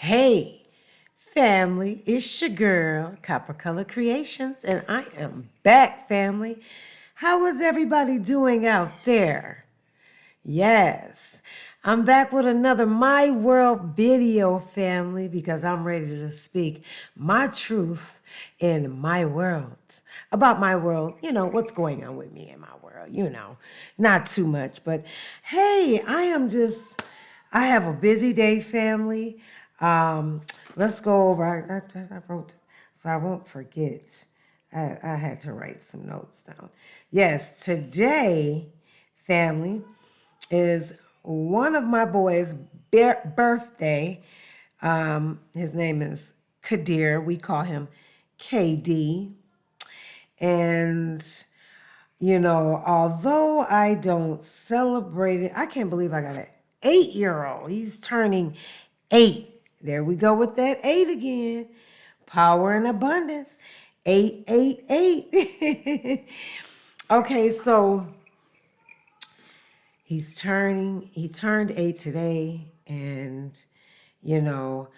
Hey, family, it's your girl, Copper Color Creations, and I am back, family. How is everybody doing out there? Yes, I'm back with another My World video, family, because I'm ready to speak my truth in my world. About my world, what's going on with me in my world, not too much, but hey, I have a busy day, family. Um, let's go over, I wrote, so I won't forget. I had to write some notes down. Yes, today, family, is one of my boys' birthday. His name is Kadir. We call him KD. And, although I don't celebrate it, I can't believe I got an 8-year-old. He's turning 8. There we go with that 8 again. Power and abundance. 888. Okay, so he turned 8 today, and you know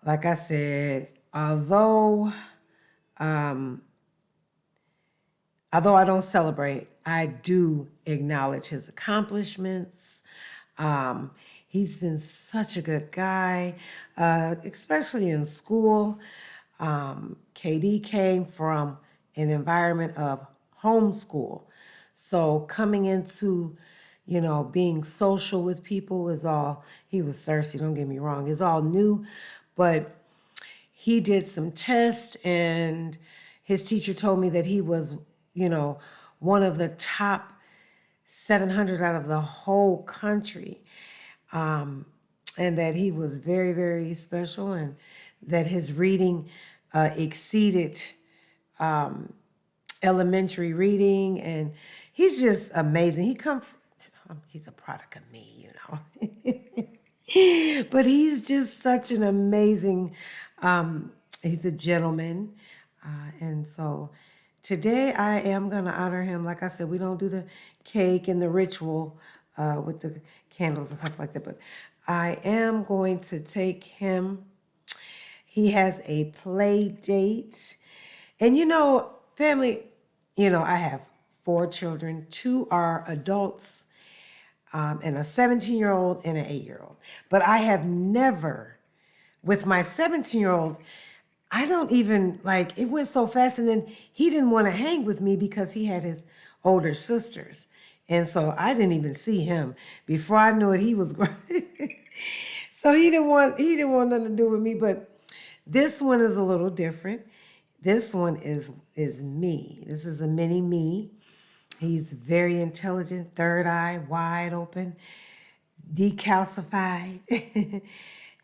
like I said, um although I don't celebrate, I do acknowledge his accomplishments. um he's been such a good guy, especially in school. KD came from an environment of homeschool. So coming into, being social with people is all, he was thirsty, don't get me wrong, is all new. But he did some tests, and his teacher told me that he was, one of the top 700 out of the whole country. And that he was very, very special, and that his reading exceeded elementary reading, and he's just amazing. He's a product of me, but he's just such an amazing, he's a gentleman. And so today I am going to honor him. Like I said, we don't do the cake and the ritual with the candles and stuff like that, but I am going to take him. He has a play date. And family, I have 4 children. 2 are adults, and a 17-year-old and an 8-year-old. But I have never, with my 17-year-old, I don't even, like, it went so fast. And then he didn't want to hang with me because he had his older sisters. And so I didn't even see him. Before I knew it, he was grown. So he didn't want nothing to do with me. But this one is a little different. This one is me. This is a mini me. He's very intelligent, third eye wide open, decalcified.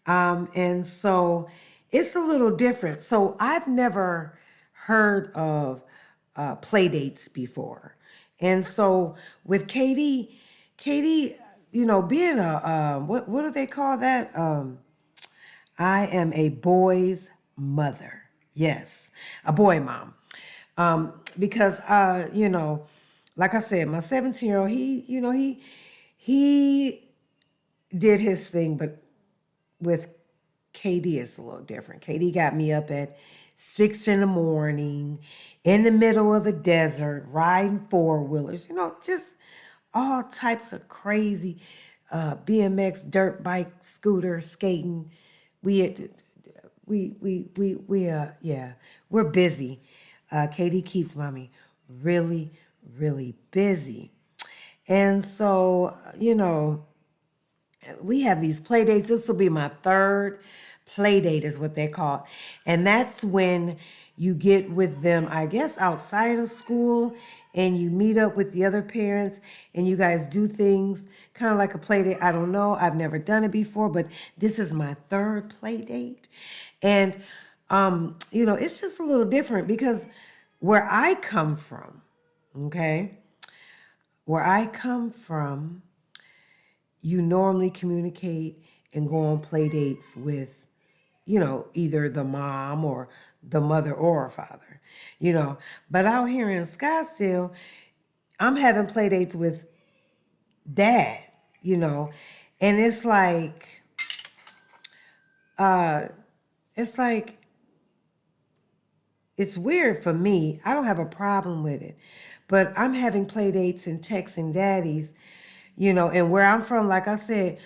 And so it's a little different. So I've never heard of play dates before. And so with Katie, being what do they call that? I am a boy's mother. Yes, a boy mom. Because like I said, my 17-year-old, he did his thing, but with KD it's a little different. KD got me up at 6 in the morning, in the middle of the desert, riding four-wheelers, just all types of crazy BMX, dirt bike, scooter, skating. We yeah, we're busy. Katie keeps mommy really, really busy. And so, we have these play dates. This will be my 3rd play date, is what they're called. And that's when you get with them, I guess, outside of school, and you meet up with the other parents, and you guys do things kind of like a play date. I don't know. I've never done it before, but this is my 3rd play date. And, it's just a little different because where I come from, okay, where I come from, you normally communicate and go on play dates with, either the mom or the mother or a father, But out here in Scottsdale, I'm having play dates with dad, and it's like, It's like, it's weird for me. I don't have a problem with it. But I'm having play dates and texting daddies, and where I'm from, like I said,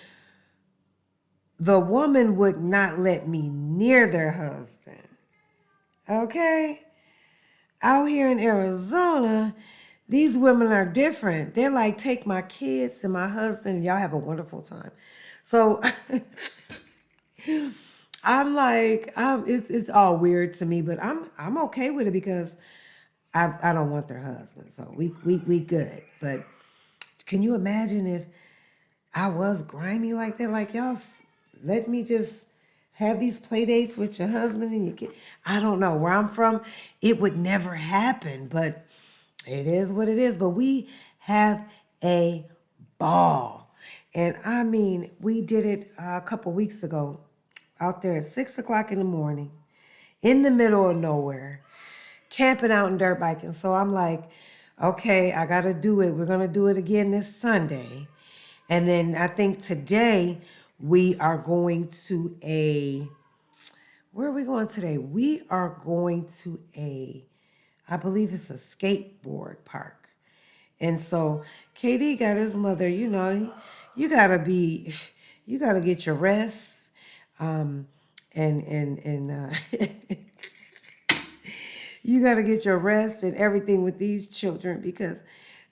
the woman would not let me near their husband. Okay? Out here in Arizona, these women are different. They're like, take my kids and my husband, and y'all have a wonderful time. So I'm like, it's all weird to me, but I'm okay with it because I don't want their husband. So we good. But can you imagine if I was grimy like that? Like, y'all let me just have these play dates with your husband and your kid. I don't know. Where I'm from, it would never happen, but it is what it is. But we have a ball. And I mean, we did it a couple weeks ago out there at 6 o'clock in the morning in the middle of nowhere, camping out and dirt biking. So I'm like, okay, I got to do it. We're going to do it again this Sunday. And then I think today we are going to where are we going today? We are going to I believe it's a skateboard park. And so KD got his mother, you gotta be, you gotta get your rest. And you gotta get your rest and everything with these children because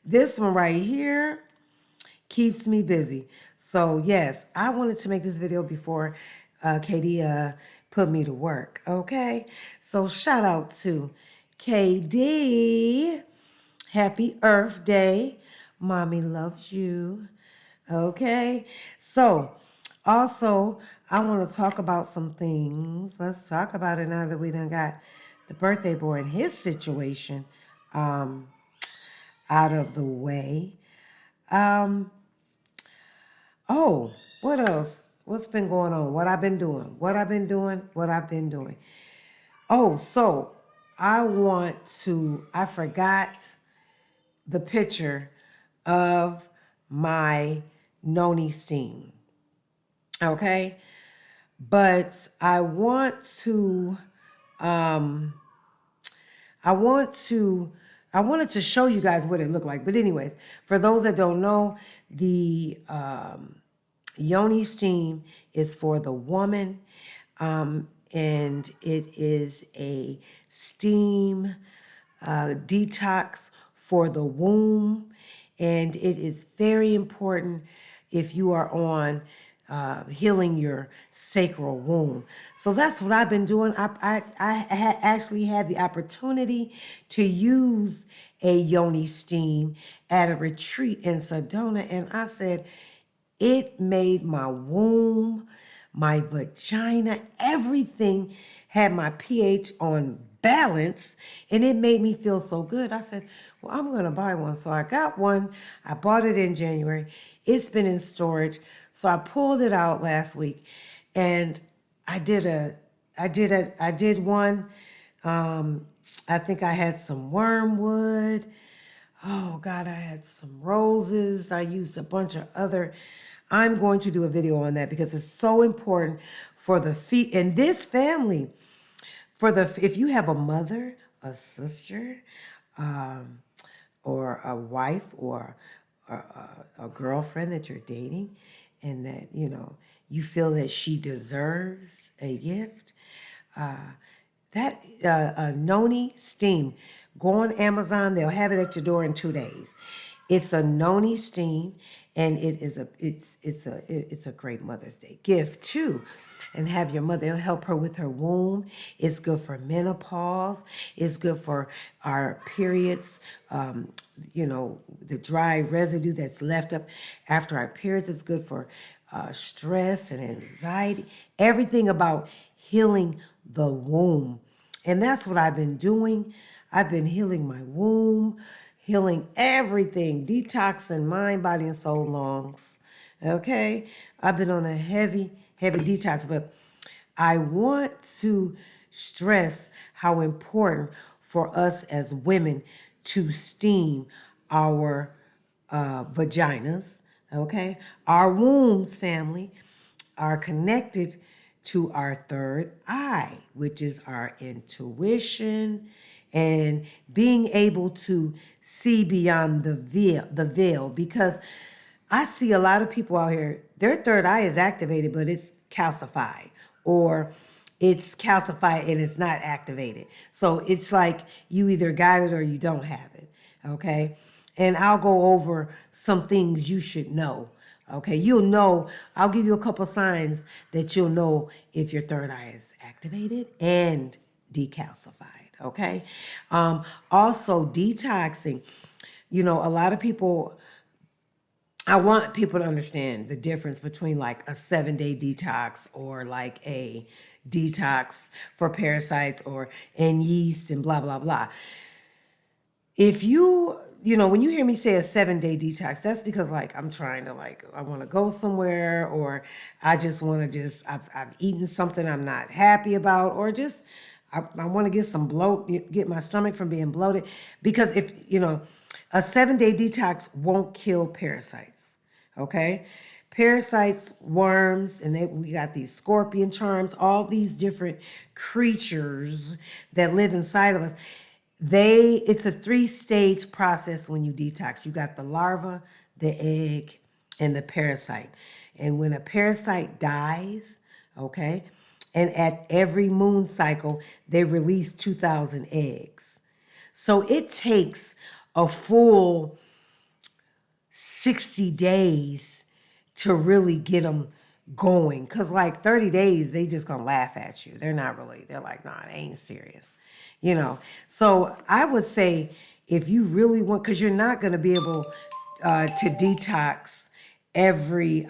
this one right here keeps me busy. So yes, I wanted to make this video before KD put me to work. Okay, so shout out to KD. Happy Earth Day. Mommy loves you. Okay, so also I want to talk about some things. Let's talk about it now that we done got the birthday boy and his situation um, out of the way. Um, Oh, what else? What's been going on? What I've been doing? What I've been doing? What I've been doing? Oh, so I forgot the picture of my noni steam. Okay? But um, I want to, I wanted to show you guys what it looked like. But anyways, for those that don't know, the Yoni steam is for the woman, and it is a steam detox for the womb, and it is very important if you are on healing your sacral womb. So that's what I've been doing. Actually had the opportunity to use a yoni steam at a retreat in Sedona, and I said, it made my womb, my vagina, everything had my pH on balance, and it made me feel so good. I said, well, I'm going to buy one. So I got one. I bought it in January. It's been in storage. So I pulled it out last week, and I did one. I think I had some wormwood. Oh God, I had some roses. I used a bunch of other. I'm going to do a video on that because it's so important for the feet in this family. If you have a mother, a sister, um, or a wife, or a girlfriend that you're dating, and that you feel that she deserves a gift, that noni steam, go on Amazon, they'll have it at your door in 2 days. It's a noni steam, and it's a great Mother's Day gift too. And have your mother help her with her womb. It's good for menopause. It's good for our periods. The dry residue that's left up after our periods. It's good for stress and anxiety. Everything about healing the womb. And that's what I've been doing. I've been healing my womb, healing everything, detoxing mind, body, and soul lungs. Okay? I've been on a heavy, heavy detox, but I want to stress how important for us as women to steam our vaginas. Okay? Our wombs, family, are connected to our third eye, which is our intuition and being able to see beyond the veil. Because I see a lot of people out here, their third eye is activated, but it's calcified, or it's calcified and it's not activated. So it's like you either got it or you don't have it. Okay. And I'll go over some things you should know. Okay. You'll know, I'll give you a couple signs that you'll know if your third eye is activated and decalcified. Okay. Also, detoxing. You know, a lot of people, I want people to understand the difference between like a 7-day detox or like a detox for parasites or and yeast and blah, blah, blah. If when you hear me say a 7-day detox, that's because like I'm trying to like, I want to go somewhere, or I just want to I've eaten something I'm not happy about, or just, I want to get some get my stomach from being bloated. Because if, a 7-day detox won't kill parasites. Okay. Parasites, worms, and we got these scorpion charms, all these different creatures that live inside of us. It's a 3-stage process when you detox. You got the larva, the egg, and the parasite. And when a parasite dies, okay, and at every moon cycle, they release 2,000 eggs. So it takes a full 60 days to really get them going. Because like 30 days, they just going to laugh at you. They're like, nah, it ain't serious. So I would say if you really want, because you're not going to be able to detox every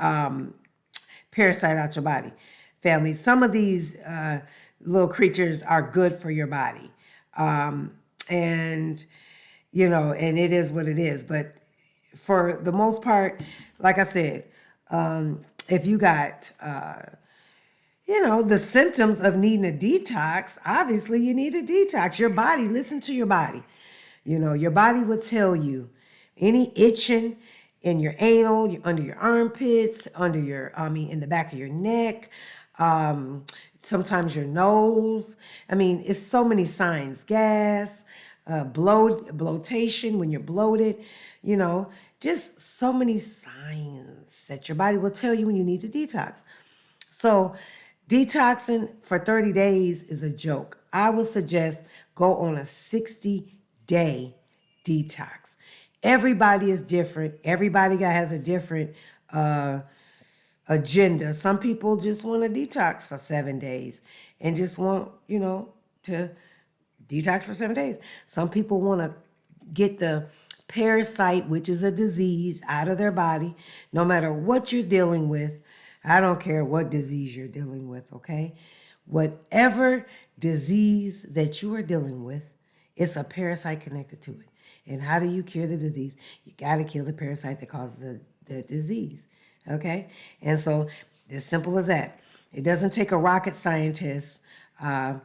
parasite out your body, family. Some of these little creatures are good for your body. And it is what it is. But for the most part, like I said, if you got the symptoms of needing a detox, obviously you need a detox. Your body, listen to your body. Your body will tell you any itching in your anal, under your armpits, in the back of your neck, sometimes your nose. It's so many signs. Gas, bloatation when you're bloated, just so many signs that your body will tell you when you need to detox. So detoxing for 30 days is a joke. I would suggest go on a 60-day detox. Everybody is different. Everybody has a different agenda. Some people just want to detox for 7 days and just want, to detox for 7 days. Some people want to get the parasite, which is a disease, out of their body, no matter what you're dealing with. I don't care what disease you're dealing with, okay? Whatever disease that you are dealing with, it's a parasite connected to it. And how do you cure the disease? You got to kill the parasite that causes the disease, okay? And so, as simple as that. It doesn't take a rocket scientist. It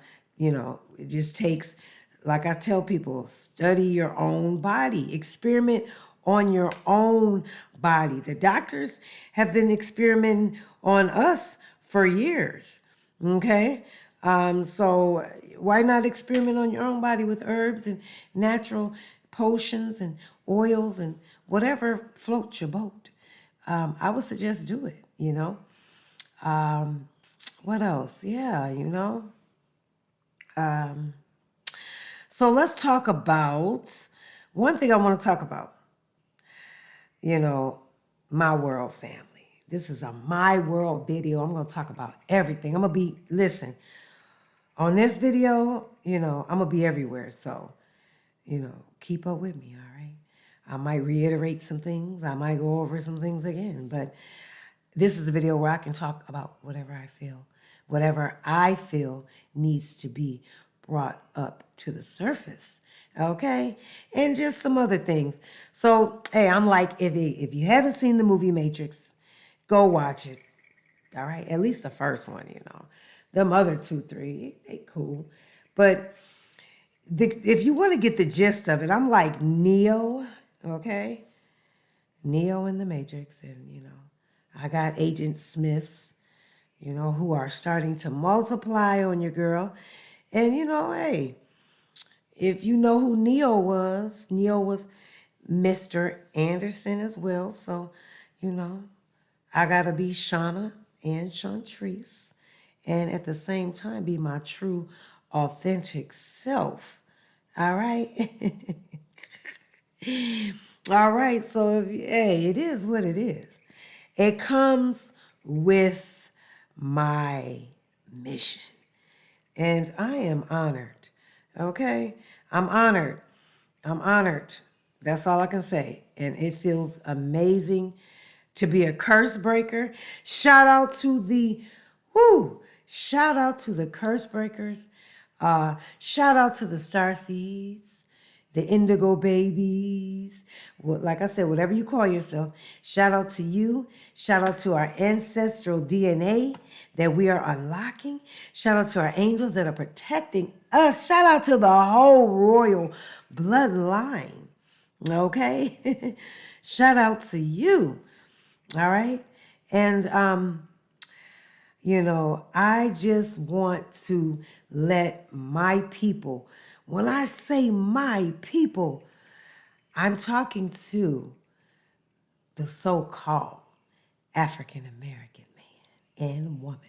just takes, like I tell people, study your own body. Experiment on your own body. The doctors have been experimenting on us for years, okay? So why not experiment on your own body with herbs and natural potions and oils and whatever floats your boat? I would suggest do it, What else? Yeah, So let's talk about one thing I want to talk about. My world family. This is a My World video. I'm going to talk about everything. Listen, on this video, I'm going to be everywhere. So, keep up with me, all right? I might reiterate some things. I might go over some things again. But this is a video where I can talk about whatever I feel needs to be brought up to the surface. Okay? And just some other things. So, hey, I'm like, if you haven't seen the movie Matrix, go watch it. All right? At least the first one, Them other 2, 3, they cool. But if you want to get the gist of it, I'm like Neo, okay? Neo in the Matrix. And, I got Agent Smiths, who are starting to multiply on your girl. And, hey, if you know who Neo was Mr. Anderson as well. So, I got to be Shauna and Chantrice, and at the same time be my true, authentic self. All right? All right, so hey, it is what it is. It comes with my mission. And I am honored. Okay? I'm honored. I'm honored. That's all I can say. And it feels amazing to be a curse breaker. Shout out to the shout out to the curse breakers. Shout out to the star seeds, the indigo babies. Well, like I said, whatever you call yourself, shout out to you. Shout out to our ancestral DNA that we are unlocking. Shout out to our angels that are protecting us. Shout out to the whole royal bloodline. Okay? Shout out to you. All right? And I just want to let my people, when I say my people, I'm talking to the so-called African American man and woman.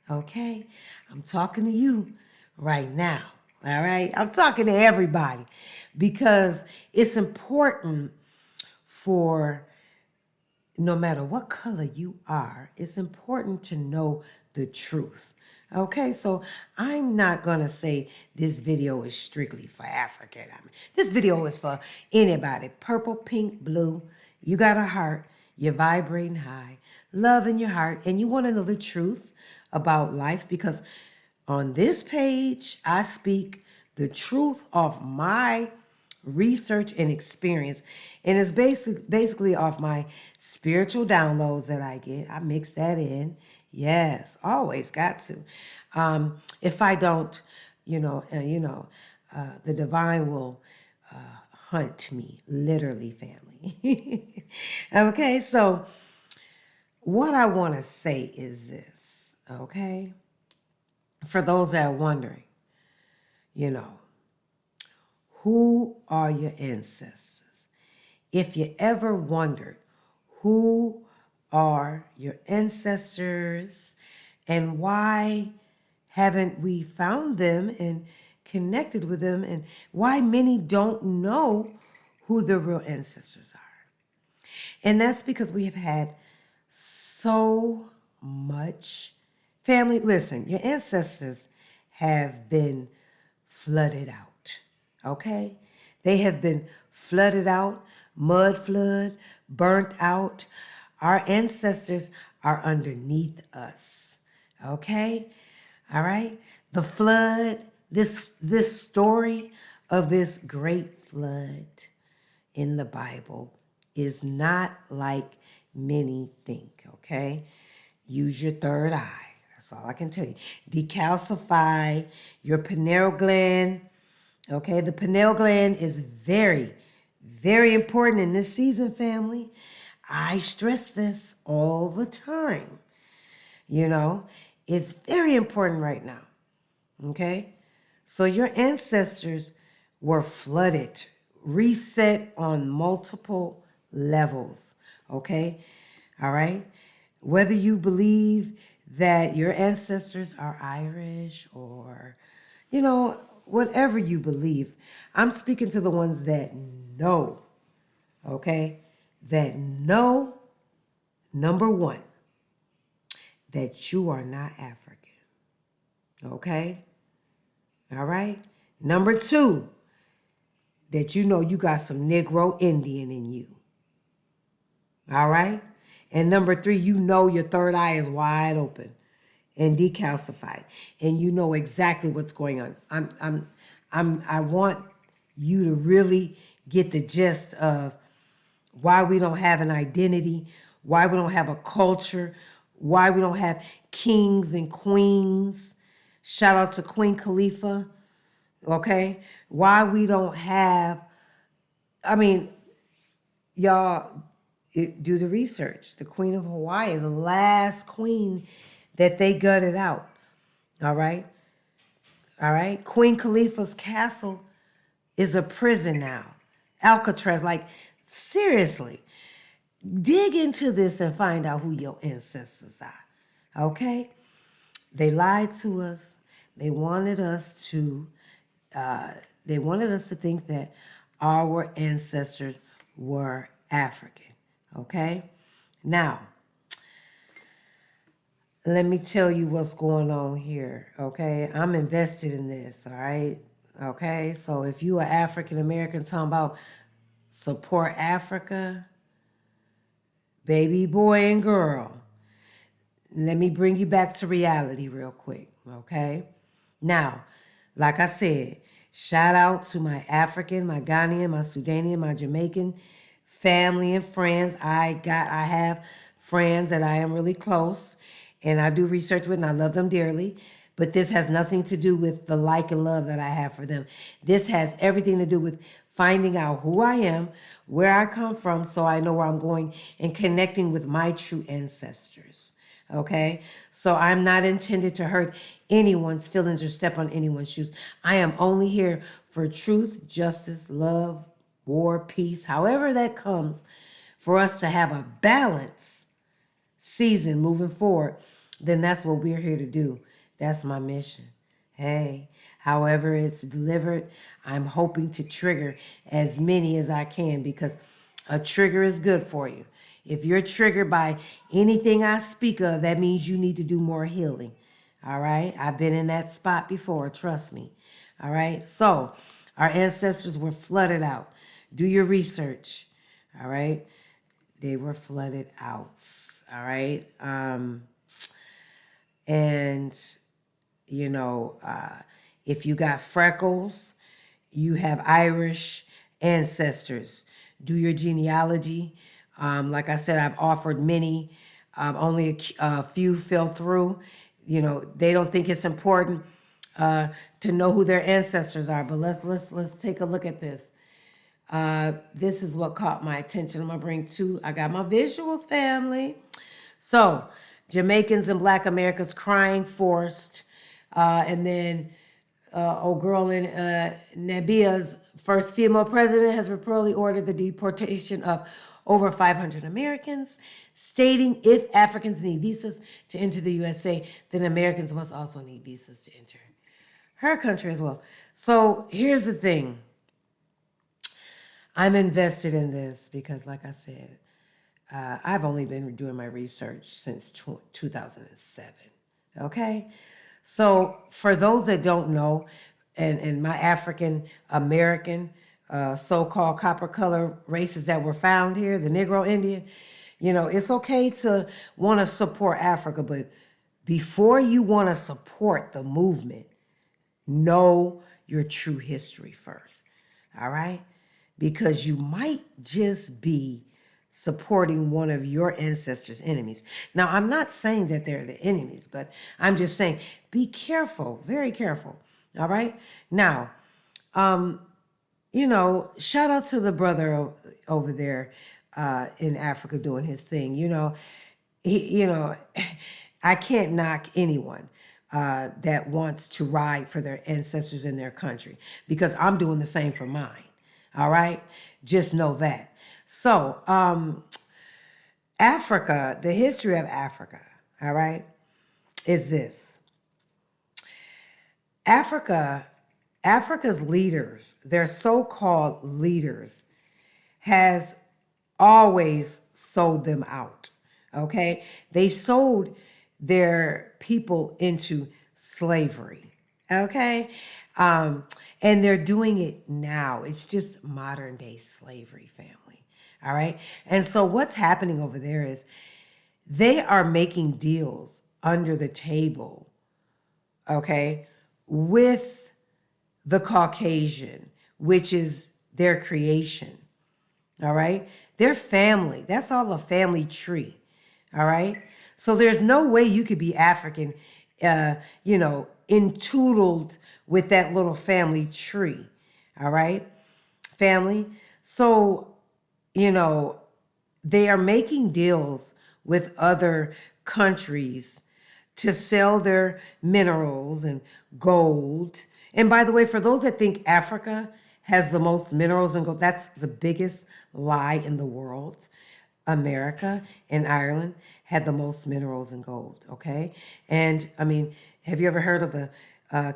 Okay? I'm talking to you right now. All right? I'm talking to everybody because it's important for no matter what color you are, it's important to know the truth. Okay, so I'm not gonna say this video is strictly for African. This video is for anybody. Purple, pink, blue. You got a heart. You're vibrating high. Love in your heart, and you want to know the truth about life because on this page, I speak the truth of my research and experience. And it's basically off my spiritual downloads that I get. I mix that in. Yes, always got to. If I don't, the divine will hunt me, literally, family. Okay, so what I want to say is this, okay? For those that are wondering, who are your ancestors? If you ever wondered who are your ancestors and why haven't we found them and connected with them, and why many don't know who their real ancestors are. And that's because we have had so much family. Listen, your ancestors have been flooded out, okay? They have been flooded out, mud flood, burnt out. Our ancestors are underneath us, okay? All right? The flood, this story of this great flood in the Bible is not like many think, okay? Use your third eye. That's all I can tell you. Decalcify your pineal gland, okay? The pineal gland is very, very important in this season, family. I stress this all the time. It's very important right now, okay? So your ancestors were flooded, reset on multiple levels, okay? All right? Whether you believe that your ancestors are Irish or, whatever you believe, I'm speaking to the ones that know, okay? That know, number one, that you are not African, okay? All right? Number two, that you know you got some Negro Indian in you. All right? And number three, you know your third eye is wide open and decalcified, and you know exactly what's going on. I want you to really get the gist of why we don't have an identity, why we don't have a culture, why we don't have kings and queens. Shout out to Queen Khalifa, okay? Why we don't have, y'all do the research. The Queen of Hawaii, the last queen that they gutted out. All right. All right. Queen Khalifa's castle is a prison now. Alcatraz, like, seriously, dig into this and find out who your ancestors are. Okay? They lied to us. They wanted us to think that our ancestors were African. Okay? Now, let me tell you what's going on here. Okay? I'm invested in this, all right? Okay? So if you are African American talking about support Africa, baby boy and girl, let me bring you back to reality real quick, okay? Now, like I said, shout out to my African, my Ghanaian, my Sudanian, my Jamaican family and friends. I have friends that I am really close and I do research with and I love them dearly. But this has nothing to do with the like and love that I have for them. This has everything to do with finding out who I am, where I come from, so I know where I'm going, and connecting with my true ancestors. Okay? So I'm not intended to hurt anyone's feelings or step on anyone's shoes. I am only here for truth, justice, love, war, peace, however that comes, for us to have a balanced season moving forward. Then that's what we're here to do. That's my mission. Hey, however it's delivered, I'm hoping to trigger as many as I can, because a trigger is good for you. If you're triggered by anything I speak of, that means you need to do more healing. All right? I've been in that spot before, trust me. All right? So, our ancestors were flooded out. Do your research. All right? They were flooded out. All right? And, you know, if you got freckles, you have Irish ancestors. Do your genealogy. Like I said, I've offered many. Only a few fell through. You know, they don't think it's important to know who their ancestors are. But let's take a look at this. This is what caught my attention. I'm gonna bring two. I got my visuals, family. So, Jamaicans and Black Americans crying forced, and then old girl in Namibia's first female president has reportedly ordered the deportation of over 500 Americans, stating if Africans need visas to enter the USA, then Americans must also need visas to enter her country as well. So here's the thing. I'm invested in this because, like I said, I've only been doing my research since 2007. Okay? So for those that don't know, and my African American so-called copper color races that were found here, the Negro Indian, you know, it's okay to want to support Africa, but before you want to support the movement, know your true history first. All right? Because you might just be supporting one of your ancestors' enemies. Now, I'm not saying that they're the enemies, but I'm just saying be careful, very careful. All right? Now, you know, shout out to the brother over there in Africa doing his thing. You know, I can't knock anyone that wants to ride for their ancestors in their country, because I'm doing the same for mine. All right? Just know that. So, Africa, the history of Africa, all right, is this. Africa's leaders, their so-called leaders, has always sold them out, okay? They sold their people into slavery, okay? And they're doing it now. It's just modern day slavery, family. All right. And so what's happening over there is they are making deals under the table, okay, with the Caucasian, which is their creation. All right. Their family. That's all a family tree. All right. So there's no way you could be African, you know, entoodled with that little family tree. All right, family. So, you know, they are making deals with other countries to sell their minerals and gold. And by the way, for those that think Africa has the most minerals and gold, that's the biggest lie in the world. America and Ireland had the most minerals and gold, okay? And I mean, have you ever heard of the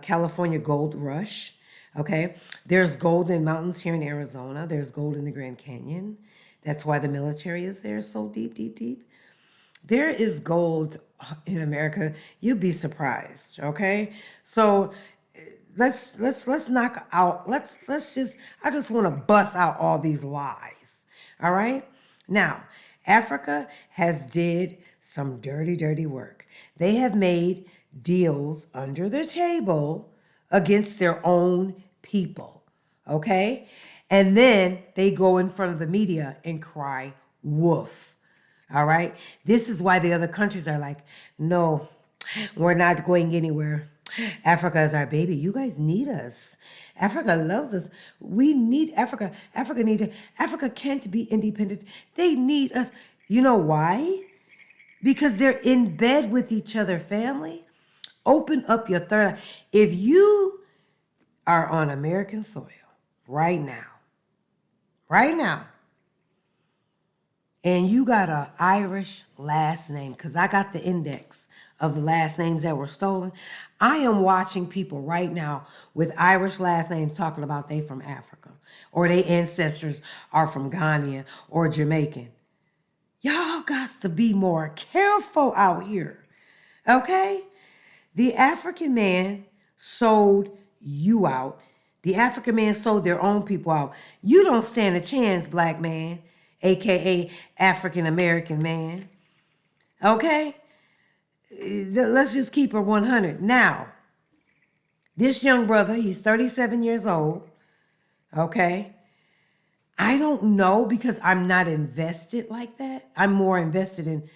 California gold rush? Okay, there's gold in mountains here in Arizona. There's gold in the Grand Canyon. That's why the military is there so deep, deep, deep. There is gold in America. You'd be surprised, okay? So let's knock out, let's just, I just want to bust out all these lies. All right? Now, Africa has did some dirty, dirty work. They have made deals under the table against their own people. Okay? And then they go in front of the media and cry wolf. All right? This is why the other countries are like, no, we're not going anywhere. Africa is our baby. You guys need us. Africa loves us. We need Africa. Africa can't be independent. They need us. You know why? Because they're in bed with each other, family. Open up your third eye. If you are on American soil right now, and you got an Irish last name, because I got the index of the last names that were stolen. I am watching people right now with Irish last names talking about they from Africa, or their ancestors are from Ghanaian or Jamaican. Y'all got to be more careful out here, okay? The African man sold you out. The African man sold their own people out. You don't stand a chance, black man, AKA African American man. Okay? Let's just keep her 100. Now, this young brother, he's 37 years old. Okay? I don't know because I'm not invested like that. I'm more invested in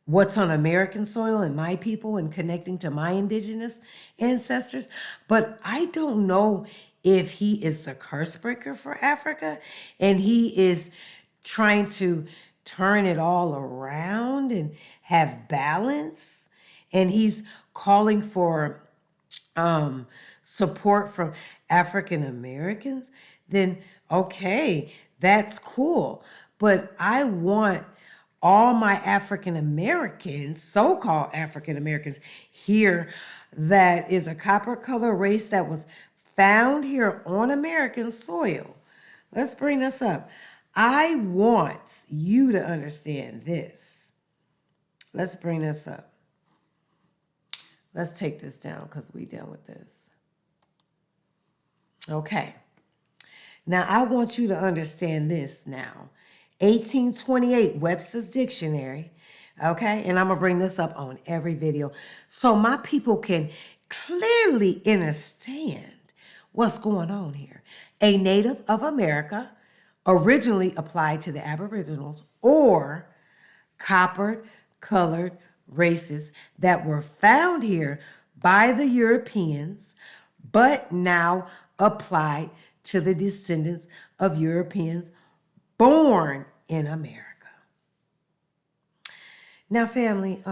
what's on American soil and my people and connecting to my indigenous ancestors. But I don't know if he is the curse breaker for Africa and he is trying to turn it all around and have balance. And he's calling for support from African Americans, then okay, that's cool. But I want all my African Americans, so-called African Americans here, that is a copper color race that was found here on American soil. Let's bring this up. I want you to understand this. Let's bring this up. Let's take this down because we done with this. Okay. Now, I want you to understand this now. 1828, Webster's Dictionary, okay? And I'm going to bring this up on every video so my people can clearly understand what's going on here. A native of America, originally applied to the Aboriginals or copper-colored races that were found here by the Europeans, but now applied to the descendants of Europeans born in America. Now, family,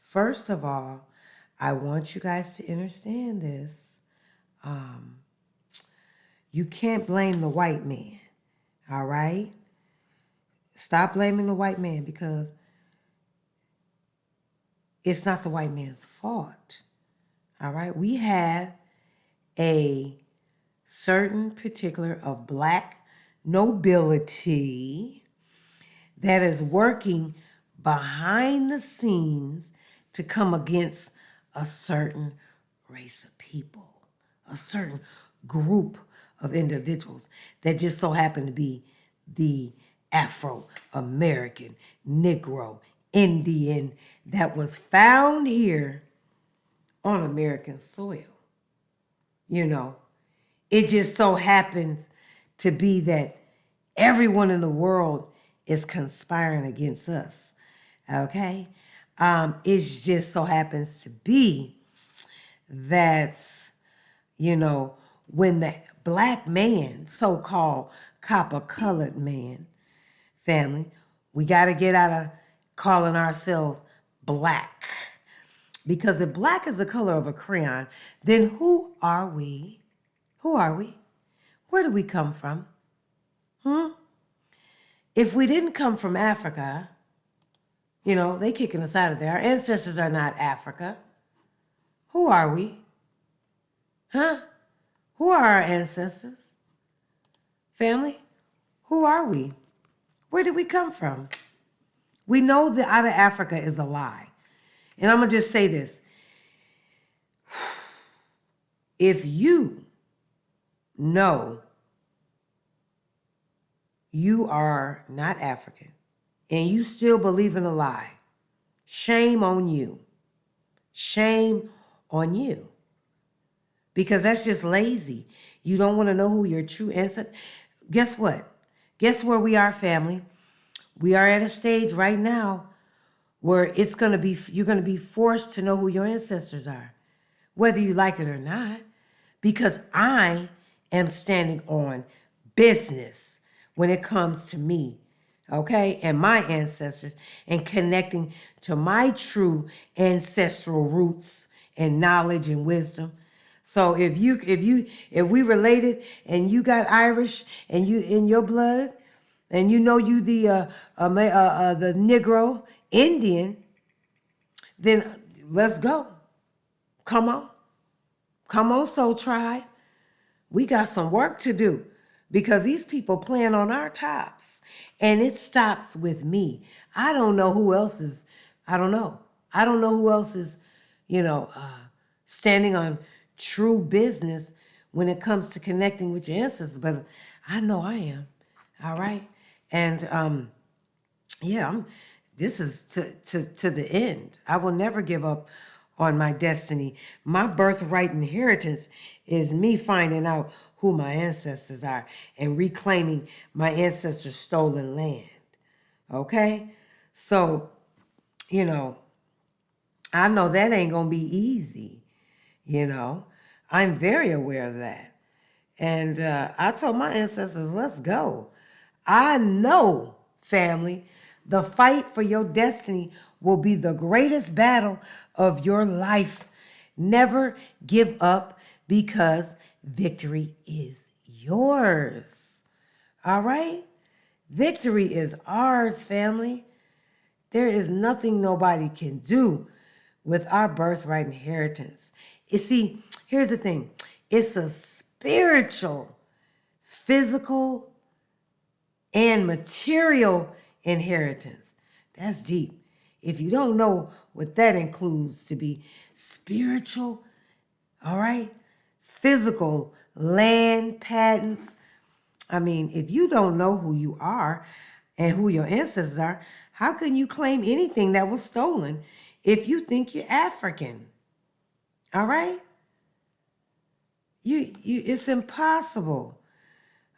first of all, I want you guys to understand this. You can't blame the white man, all right? Stop blaming the white man because it's not the white man's fault, all right? We have a certain particular of black nobility that is working behind the scenes to come against a certain race of people, a certain group of individuals that just so happen to be the Afro-American, Negro, Indian that was found here on American soil. You know, it just so happens to be that everyone in the world is conspiring against us, okay? It just so happens to be that, you know, when the black man, so-called copper-colored man, family, we got to get out of calling ourselves black. Because if black is the color of a crayon, then who are we? Who are we? Where do we come from? If we didn't come from Africa, they kicking us out of there. Our ancestors are not Africa. Who are we? Huh? Who are our ancestors? Family? Who are we? Where did we come from? We know that out of Africa is a lie. And I'm going to just say this. If you know you are not African and you still believe in a lie, shame on you. Shame on you. Because that's just lazy. You don't want to know who your true ancestors. Guess what? Guess where we are, family? We are at a stage right now where you're going to be forced to know who your ancestors are, whether you like it or not, because I am standing on business when it comes to me, okay, and my ancestors, and connecting to my true ancestral roots and knowledge and wisdom. So if we related and you got Irish and you in your blood, and you the Negro Indian, then let's go. Come on, Soul Tribe. We got some work to do because these people playing on our tops, and it stops with me. I don't know who else is. I don't know who else is, standing on true business when it comes to connecting with your ancestors, but I know I am. All right. And this is to the end. I will never give up on my destiny. My birthright inheritance is me finding out who my ancestors are and reclaiming my ancestors' stolen land. Okay? So, I know that ain't going to be easy. I'm very aware of that. And I told my ancestors, let's go. I know, family, the fight for your destiny will be the greatest battle of your life. Never give up because victory is yours. All right? Victory is ours, family. There is nothing nobody can do with our birthright inheritance. You see, here's the thing. It's a spiritual, physical, and material inheritance. That's deep. If you don't know what that includes to be spiritual, all right, physical, land patents. I mean, if you don't know who you are and who your ancestors are, how can you claim anything that was stolen if you think you're African? All right? It's impossible.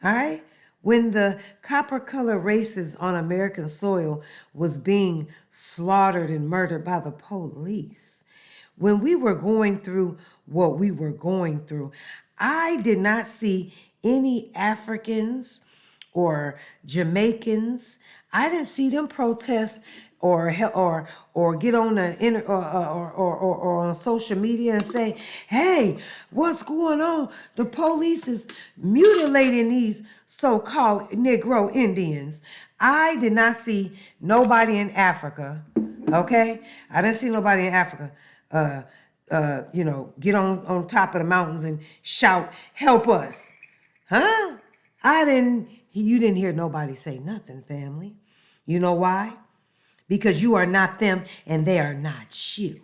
All right? When the copper color races on American soil was being slaughtered and murdered by the police, when we were going through what we were going through, I did not see any Africans or Jamaicans. I didn't see them protest or get on the or on social media and say, "Hey, what's going on? The police is mutilating these so-called Negro Indians." I did not see nobody in Africa. Okay, I didn't see nobody in Africa. Get on top of the mountains and shout, "Help us!" Huh? You didn't hear nobody say nothing, family. You know why? Because you are not them and they are not you.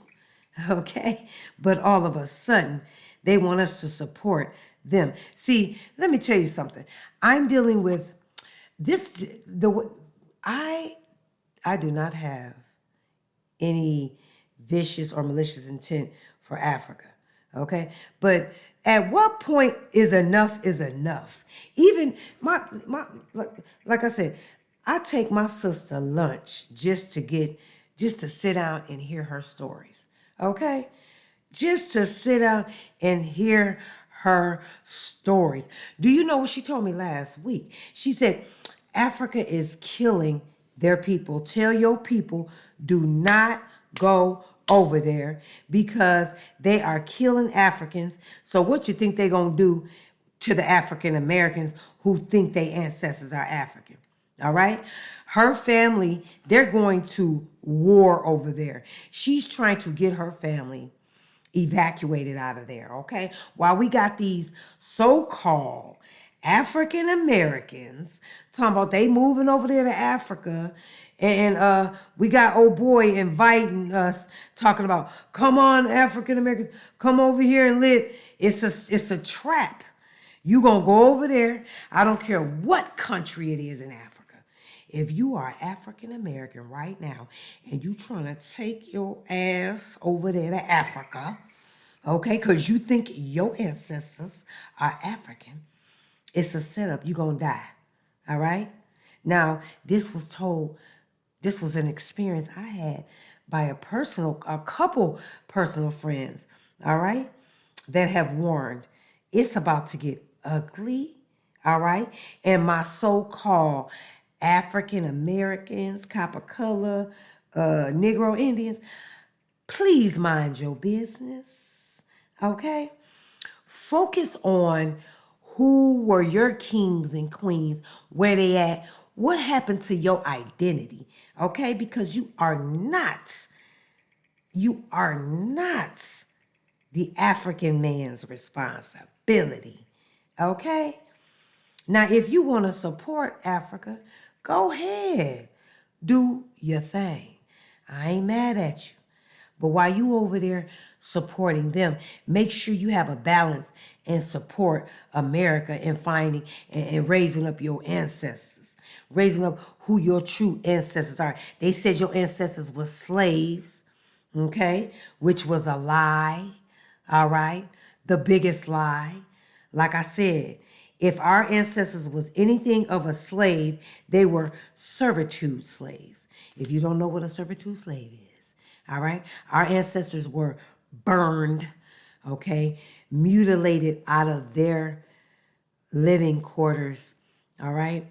Okay? But all of a sudden, they want us to support them. See, let me tell you something. I'm dealing with this. I do not have any vicious or malicious intent for Africa. Okay? But at what point is enough is enough? Even like I said, I take my sister lunch just to sit down and hear her stories. Okay? Just to sit down and hear her stories. Do you know what she told me last week? She said, Africa is killing their people. Tell your people, do not go over there because they are killing Africans. So what you think they're going to do to the African Americans who think their ancestors are African? All right. Her family, they're going to war over there. She's trying to get her family evacuated out of there, okay? While we got these so-called African Americans talking about they moving over there to Africa, and we got old boy inviting us, talking about, come on, African Americans, come over here and live. It's a trap. You gonna go over there. I don't care what country it is in Africa. If you are African American right now and you trying to take your ass over there to Africa, okay, because you think your ancestors are African, it's a setup. You're going to die, all right? Now, this was an experience I had by a couple personal friends, all right, that have warned it's about to get ugly, all right? And my so-called African Americans, copper color, Negro Indians, please mind your business, okay? Focus on who were your kings and queens, where they at, what happened to your identity, okay? Because you are not the African man's responsibility, okay? Now, if you want to support Africa, go ahead. Do your thing. I ain't mad at you. But while you over there supporting them, make sure you have a balance and support America and finding and raising up your ancestors, raising up who your true ancestors are. They said your ancestors were slaves, okay, which was a lie, all right, the biggest lie. Like I said, if our ancestors was anything of a slave, they were servitude slaves. If you don't know what a servitude slave is, all right, our ancestors were burned, okay, mutilated out of their living quarters, all right,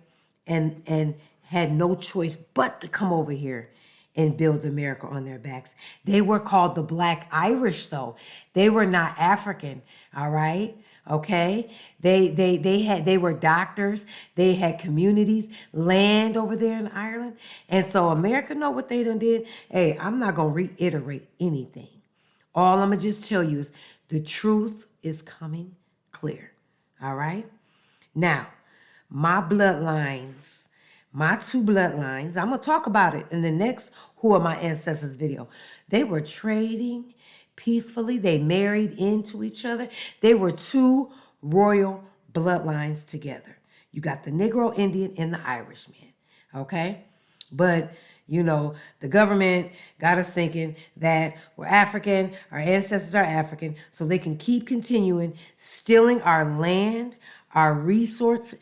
and had no choice but to come over here and build America on their backs. They were called the Black Irish, though. They were not African, all right? Okay? They were doctors. They had communities, land over there in Ireland. And so America know what they done did. Hey, I'm not going to reiterate anything. All I'm going to just tell you is the truth is coming clear, all right? Now, my bloodlines, my two bloodlines, I'm going to talk about it in the next Who Are My Ancestors video. They were trading peacefully. They married into each other. They were two royal bloodlines together. You got the Negro Indian and the Irishman, okay? But, you know, the government got us thinking that we're African, our ancestors are African, so they can keep continuing stealing our land, our resources.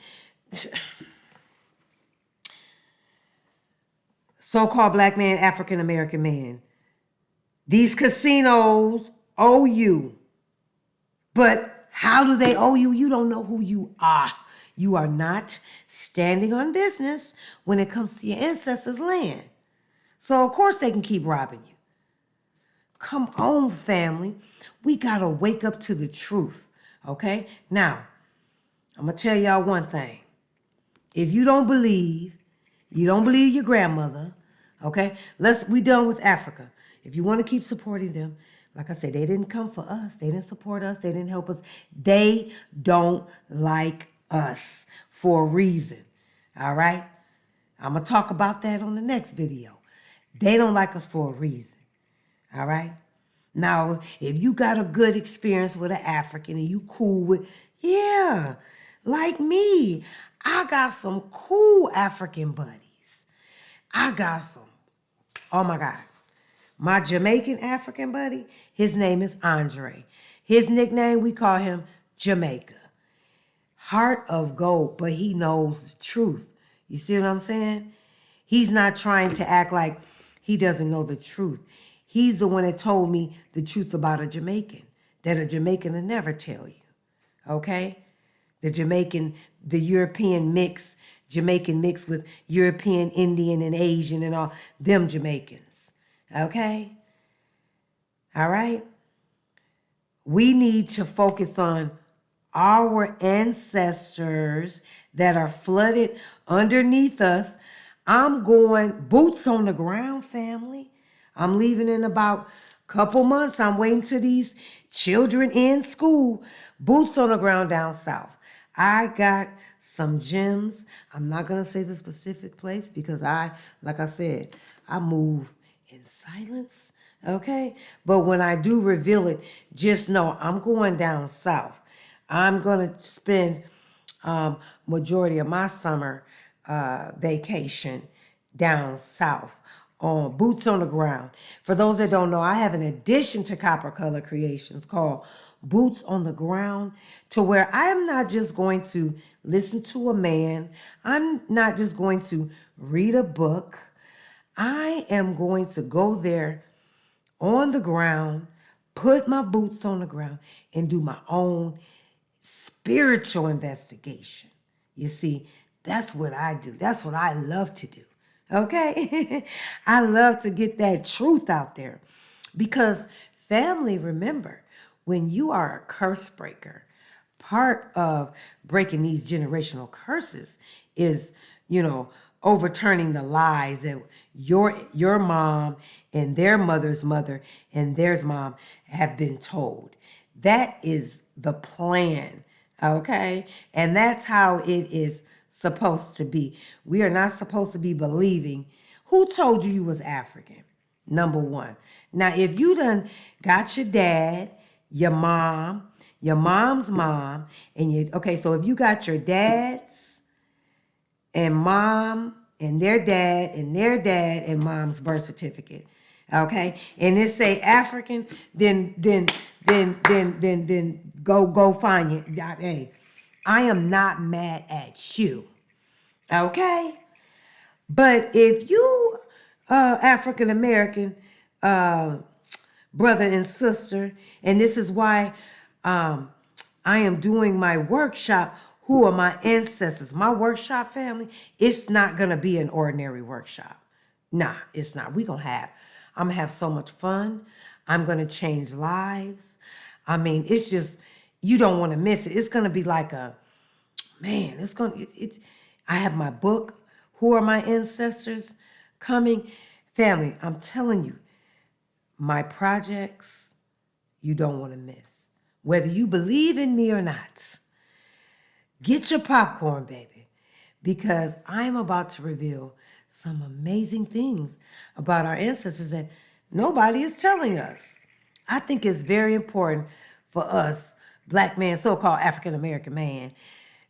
So-called black man, African American man. These casinos owe you. But how do they owe you? You don't know who you are. You are not standing on business when it comes to your ancestors' land. So, of course, they can keep robbing you. Come on, family. We got to wake up to the truth, okay? Now, I'm going to tell y'all one thing. If you don't believe your grandmother, okay? We done with Africa. If you want to keep supporting them, like I said, they didn't come for us. They didn't support us. They didn't help us. They don't like us for a reason, all right? I'm going to talk about that on the next video. They don't like us for a reason, all right? Now, if you got a good experience with an African and you cool with, yeah, like me, I got some cool African buddies. I got some, oh my God. My Jamaican African buddy, his name is Andre. His nickname, we call him Jamaica. Heart of gold, but he knows the truth. You see what I'm saying? He's not trying to act like he doesn't know the truth. He's the one that told me the truth about a Jamaican, that a Jamaican will never tell you, okay? The European mix, Jamaican mix with European, Indian, and Asian and all, them Jamaicans, okay? All right. We need to focus on our ancestors that are flooded underneath us. I'm going boots on the ground, family. I'm leaving in about a couple months. I'm waiting till these children in school. Boots on the ground down south. I got some gems. I'm not going to say the specific place because like I said, I move in silence. Okay. But when I do reveal it, just know I'm going down south. I'm going to spend majority of my summer vacation down south on boots on the ground. For those that don't know, I have an addition to Copper Color Creations called Boots on the Ground, to where I am not just going to listen to a man. I'm not just going to read a book. I am going to go there on the ground, put my boots on the ground, and do my own spiritual investigation. You see, that's what I do. That's what I love to do. Okay? I love to get that truth out there because family, remember, when you are a curse breaker, part of breaking these generational curses is, overturning the lies that your mom and their mother's mother and theirs mom have been told. That is the plan, okay? And that's how it is supposed to be. We are not supposed to be believing who told you was African, number one. Now, if you done got your dad, your mom, your mom's mom, okay, so if you got your dad's and mom and their dad and mom's birth certificate, okay, and it say African, then go find it. Hey, I am not mad at you, okay? But if you African American brother and sister, and this is why I am doing my workshop, who are my ancestors, my workshop family, it's not gonna be an ordinary workshop. Nah, it's not. I'm gonna have so much fun. I'm gonna change lives. I mean, it's just, you don't wanna miss it. It's gonna be like I have my book, Who Are My Ancestors, coming. Family, I'm telling you, my projects, you don't wanna miss. Whether you believe in me or not, get your popcorn, baby, because I'm about to reveal some amazing things about our ancestors that nobody is telling us. I think it's very important for us, Black man, so-called African American man,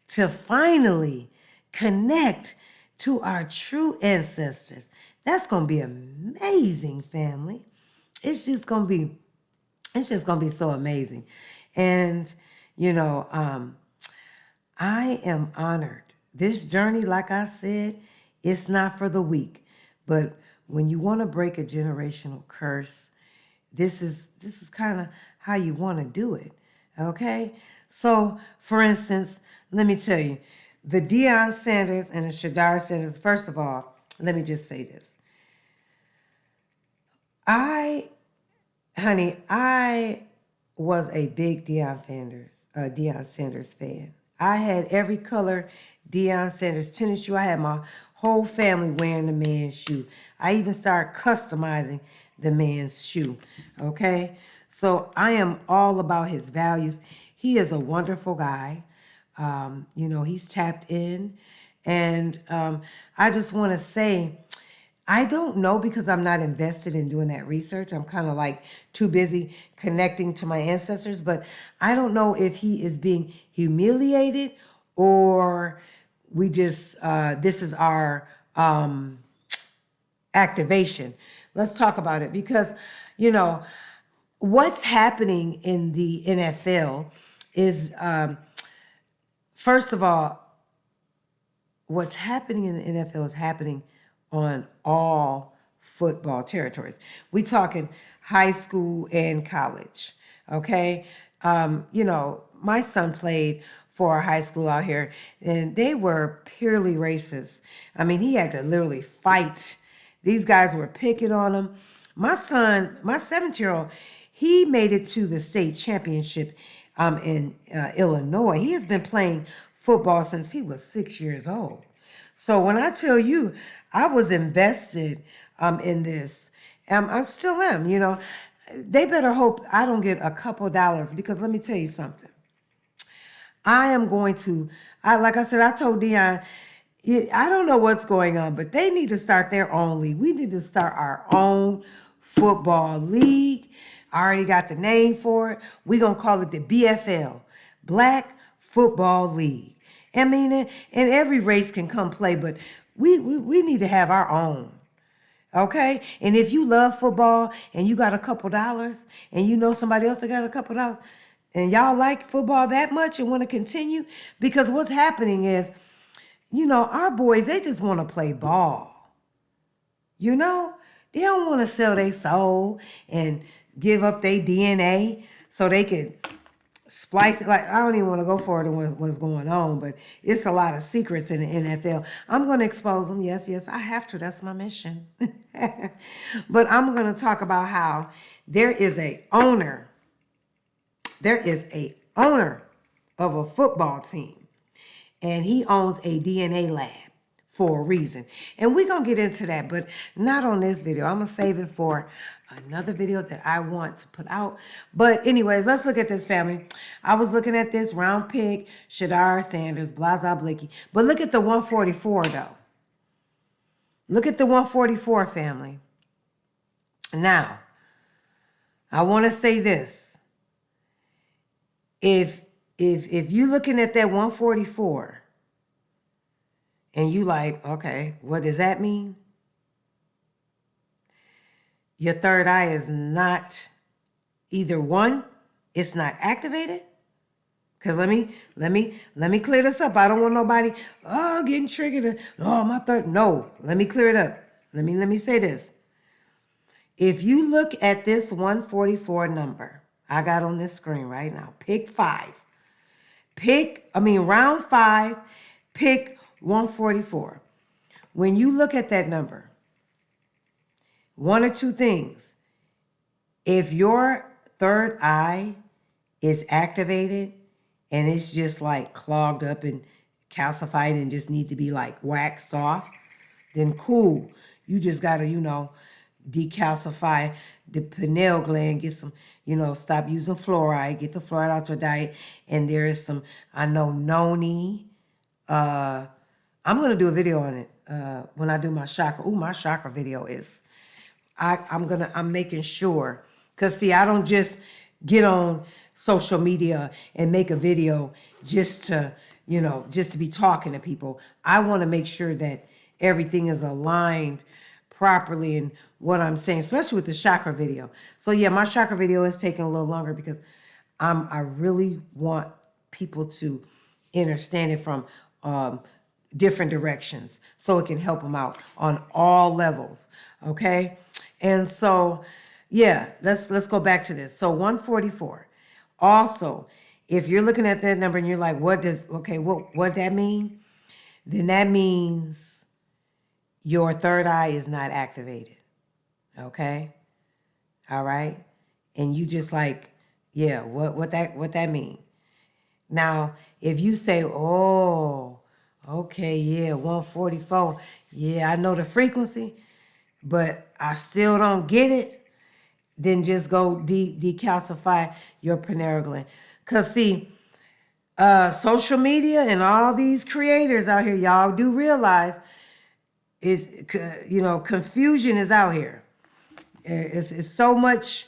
to finally connect to our true ancestors. That's gonna be amazing, family. It's just gonna be so amazing. And I am honored. This journey, like I said, it's not for the weak. But when you want to break a generational curse, this is kind of how you want to do it. Okay? So, for instance, let me tell you, the Deion Sanders and the Shadar Sanders, first of all, let me just say this. I was a big Deion Sanders fan. I had every color Deion Sanders tennis shoe. I had my whole family wearing the man's shoe. I even started customizing the man's shoe. Okay? So I am all about his values. He is a wonderful guy. He's tapped in. And I just want to say, I don't know because I'm not invested in doing that research. I'm kind of like too busy connecting to my ancestors, but I don't know if he is being humiliated or we just, this is our activation. Let's talk about it because, what's happening in the NFL is, first of all, what's happening in the NFL is happening on all football territories. We talking high school and college, okay? My son played for a high school out here, and they were purely racist. I mean, he had to literally fight. These guys were picking on him. My son, my 7-year-old, He made it to the state championship in Illinois. He has been playing football since he was 6 years old. So when I tell you, I was invested in this. I still am, you know. They better hope I don't get a couple dollars, because let me tell you something. I am going to, like I said, I told Dion, I don't know what's going on, but they need to start their own league. We need to start our own football league. I already got the name for it. We're going to call it the BFL, Black Football League. I mean, and every race can come play, but we need to have our own. Okay? And if you love football and you got a couple dollars and you know somebody else that got a couple dollars and y'all like football that much and want to continue, because what's happening is, you know, our boys, they just want to play ball. You know? They don't want to sell their soul and give up their DNA so they could splice it. Like, I don't even want to go for it and what's going on, but it's a lot of secrets in the NFL. I'm going to expose them. Yes, I have to. That's my mission. But I'm going to talk about how there is a owner of a football team, and he owns a DNA lab for a reason. And we're going to get into that, but not on this video. I'm going to save it for another video that I want to put out. But anyways, let's look at this, family. I was looking at this round pick, Shedeur Sanders, Blaza Blicky. But look at the 144, though. Look at the 144, family. Now, I want to say this. If you looking at that 144 and you like, okay, what does that mean? Your third eye is not either one, it's not activated. Because let me clear this up. I don't want nobody getting triggered. My third. No, let me clear it up. Let me say this. If you look at this 144 number I got on this screen right now, pick 5. Round 5, pick 144. When you look at that number, one or two things. If your third eye is activated and it's just like clogged up and calcified and just need to be like waxed off, then cool. You just got to, decalcify the pineal gland, get some, stop using fluoride, get the fluoride out your diet. And there is some, I know, noni. I'm going to do a video on it when I do my chakra. My chakra video is, I'm making sure, because see, I don't just get on social media and make a video just to be talking to people. I want to make sure that everything is aligned properly in what I'm saying, especially with the chakra video. So yeah, my chakra video is taking a little longer because I really want people to understand it from different directions so it can help them out on all levels. Okay. And so, yeah, let's go back to this. So 144. Also, if you're looking at that number and you're like, what that mean? Then that means your third eye is not activated. Okay? All right? And you just like, yeah, what that mean? Now, if you say, oh, okay, yeah, 144. Yeah, I know the frequency, but I still don't get it, then just go decalcify your pineal gland. Because see, social media and all these creators out here, y'all do realize confusion is out here. It's so much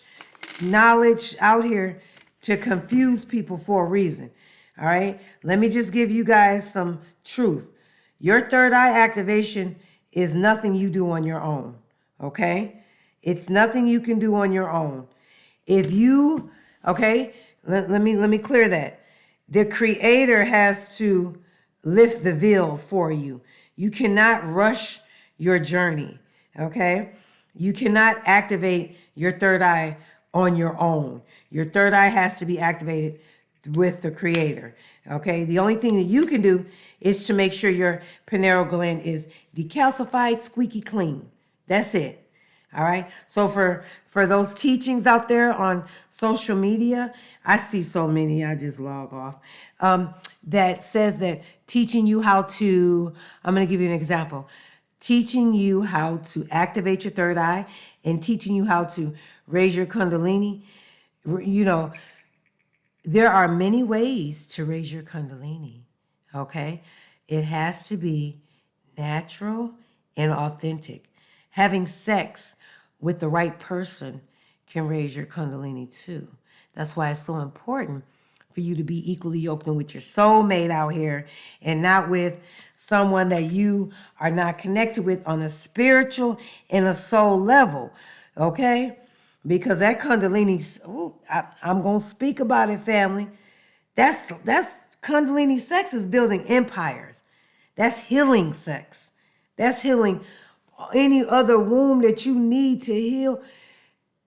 knowledge out here to confuse people for a reason. All right? Let me just give you guys some truth. Your third eye activation is nothing you do on your own. Okay? It's nothing you can do on your own. If you, okay, let me clear that. The creator has to lift the veil for you. You cannot rush your journey. Okay? You cannot activate your third eye on your own. Your third eye has to be activated with the creator. Okay? The only thing that you can do is to make sure your pineal gland is decalcified, squeaky clean. That's it. All right. So for those teachings out there on social media, I see so many. I just log off. That says that teaching you how to. I'm going to give you an example. Teaching you how to activate your third eye and teaching you how to raise your kundalini. You know, there are many ways to raise your kundalini. Okay, it has to be natural and authentic. Having sex with the right person can raise your kundalini too. That's why it's so important for you to be equally yoked with your soulmate out here and not with someone that you are not connected with on a spiritual and a soul level. Okay? Because that kundalini, I'm going to speak about it, family. That's kundalini sex is building empires. That's healing sex. That's healing any other womb that you need to heal.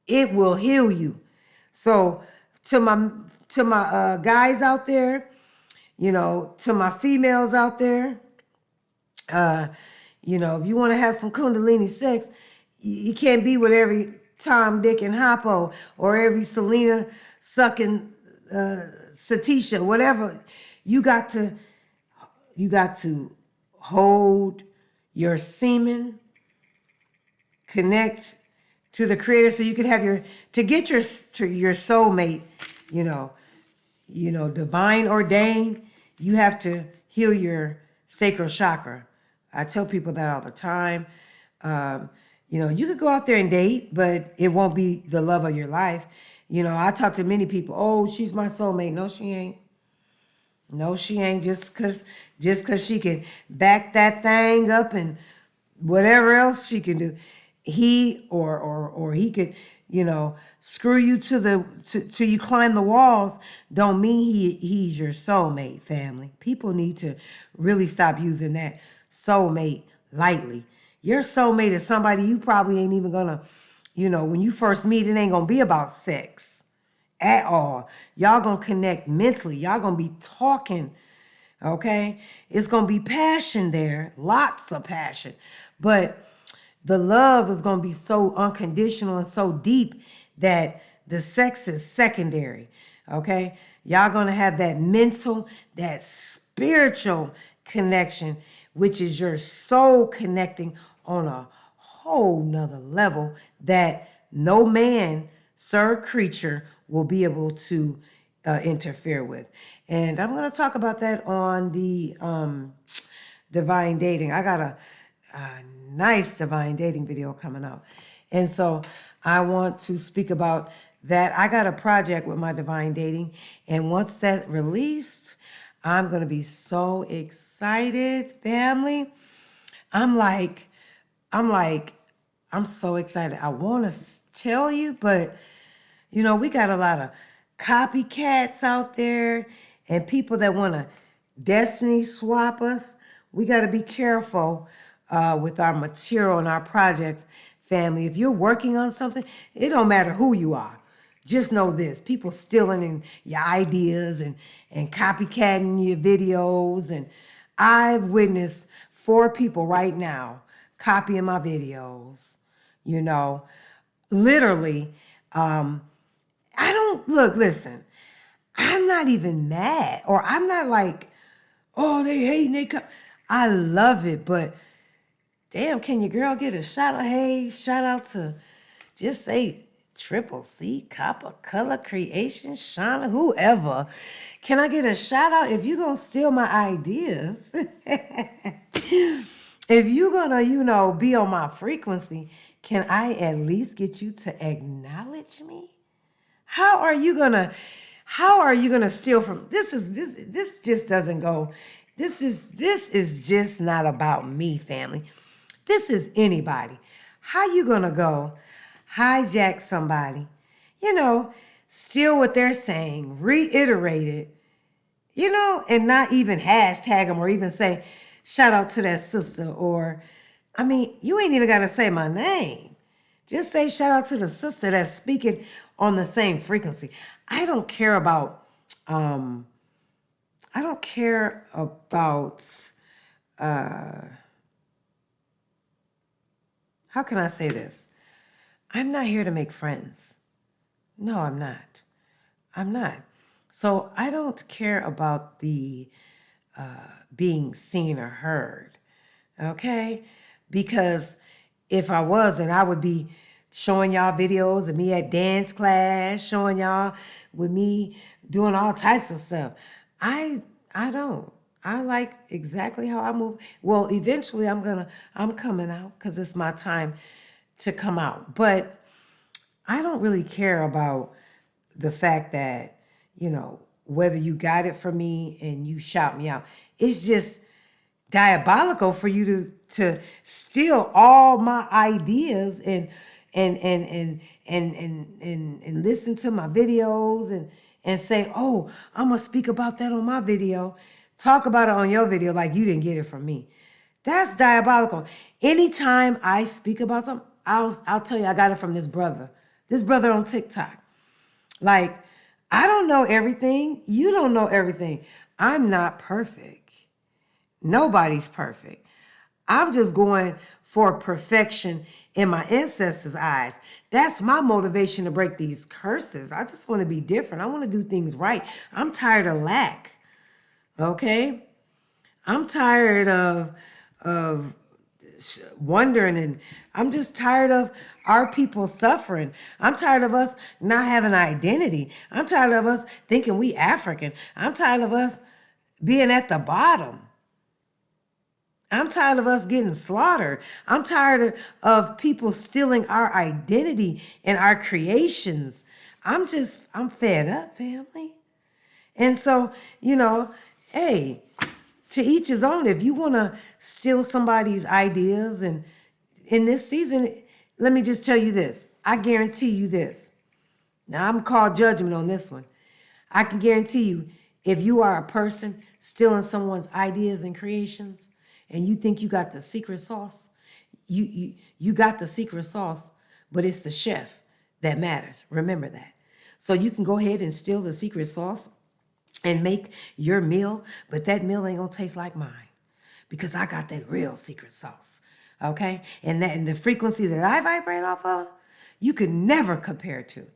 It will heal you. So to my guys out there, to my females out there, if you want to have some kundalini sex, you can't be with every Tom, Dick, and Hoppo or every Selena sucking Satisha, whatever. You got to hold your semen, connect to the creator so you can have to get your soulmate, divine ordained. You have to heal your sacral chakra. I tell people that all the time. You could go out there and date, but it won't be the love of your life. I talk to many people. Oh, she's my soulmate. No, she ain't. No, she ain't. Just cause she can back that thing up and whatever else she can do. He or he could, screw you till you climb the walls. Don't mean he's your soulmate, family. People need to really stop using that soulmate lightly. Your soulmate is somebody you probably ain't even gonna, when you first meet, it ain't gonna be about sex at all. Y'all gonna connect mentally. Y'all gonna be talking, okay? It's gonna be passion there, lots of passion. But the love is gonna be so unconditional and so deep that the sex is secondary, okay? Y'all gonna have that mental, that spiritual connection, which is your soul connecting on a whole nother level that no man, sir, creature will be able to interfere with. And I'm going to talk about that on the divine dating. I got a nice divine dating video coming up. And so I want to speak about that. I got a project with my divine dating. And once that's released, I'm going to be so excited, family. I'm so excited. I want to tell you, but we got a lot of copycats out there and people that want to destiny swap us. We got to be careful with our material and our projects, family. If you're working on something, it don't matter who you are. Just know this, people stealing in your ideas and copycatting your videos. And I've witnessed 4 people right now copying my videos, literally. Listen, I'm not even mad, or I'm not like, oh, they hating, I love it, but damn, can your girl get a shout out? Hey, shout out to, just say Triple C, Copper Color Creation, Shauna, whoever. Can I get a shout out? If you're going to steal my ideas, if you're going to, be on my frequency, can I at least get you to acknowledge me? How are you gonna steal from this? This just doesn't go. This is just not about me, family. This is anybody. How you gonna go hijack somebody, steal what they're saying, reiterate it, and not even hashtag them or even say, shout out to that sister, or, you ain't even gotta say my name. Just say shout out to the sister that's speaking on the same frequency. I don't care about how can I say this? I'm not here to make friends. No, I'm not. I'm not. So I don't care about the being seen or heard. Okay? Because if I wasn't, I would be showing y'all videos of me at dance class, showing y'all with me doing all types of stuff. I I don't. I like exactly how I move. Well, eventually I'm coming out because it's my time to come out. But I don't really care about the fact that, whether you got it from me and you shout me out. It's just diabolical for you to steal all my ideas and listen to my videos and say, oh, I'm gonna speak about that on my video. Talk about it on your video like you didn't get it from me. That's diabolical. Anytime I speak about something, I'll tell you I got it from this brother. This brother on TikTok. Like, I don't know everything. You don't know everything. I'm not perfect. Nobody's perfect. I'm just going for perfection in my ancestors' eyes. That's my motivation to break these curses. I just want to be different. I want to do things right. I'm tired of lack. Okay? I'm tired of wondering, and I'm just tired of our people suffering. I'm tired of us not having an identity. I'm tired of us thinking we African. I'm tired of us being at the bottom. I'm tired of us getting slaughtered. I'm tired of people stealing our identity and our creations. I'm fed up, family. And so, hey, to each his own. If you want to steal somebody's ideas, and in this season, let me just tell you this. I guarantee you this. Now, I'm called judgment on this one. I can guarantee you, if you are a person stealing someone's ideas and creations, and you think you got the secret sauce, you got the secret sauce, but it's the chef that matters. Remember that. So you can go ahead and steal the secret sauce and make your meal, but that meal ain't gonna taste like mine because I got that real secret sauce. Okay? And the frequency that I vibrate off of, you could never compare to.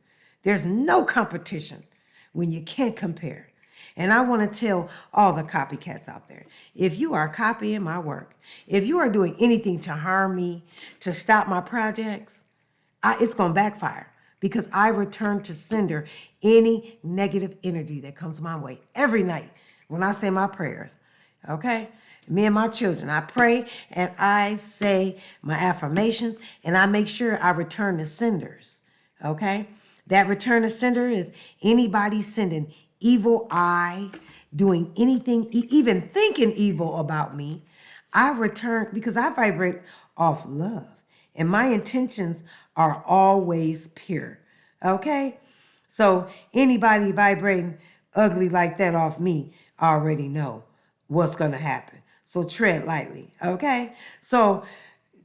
There's no competition when you can't compare. And I want to tell all the copycats out there, if you are copying my work, if you are doing anything to harm me, to stop my projects, it's going to backfire because I return to sender any negative energy that comes my way every night when I say my prayers. Okay? Me and my children, I pray and I say my affirmations and I make sure I return to senders. Okay? That return to sender is anybody sending evil eye, doing anything, even thinking evil about me. I return because I vibrate off love and my intentions are always pure. Okay? So anybody vibrating ugly like that off me already know what's going to happen. So tread lightly. Okay? So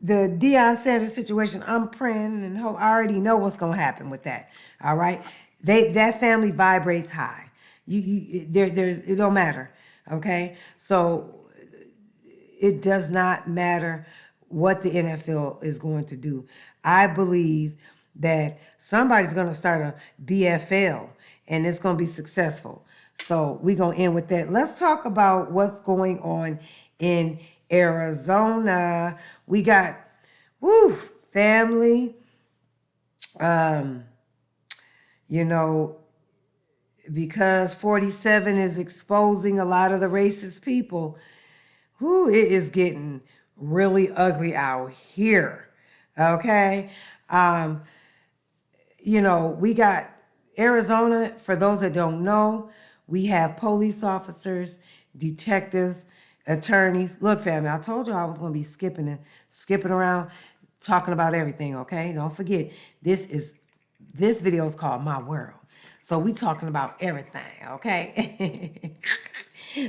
the Deion Sanders situation, I'm praying and hope I already know what's going to happen with that. All right? That family vibrates high. It don't matter. Okay? So it does not matter what the NFL is going to do. I believe that somebody's going to start a BFL and it's going to be successful. So we're going to end with that. Let's talk about what's going on in Arizona. We got, family. You know, because 47 is exposing a lot of the racist people, it is getting really ugly out here. Okay? We got Arizona, for those that don't know, we have police officers, detectives, attorneys. Look, family, I told you I was going to be skipping around, talking about everything, okay? Don't forget, this video is called My World. So we talking about everything, okay?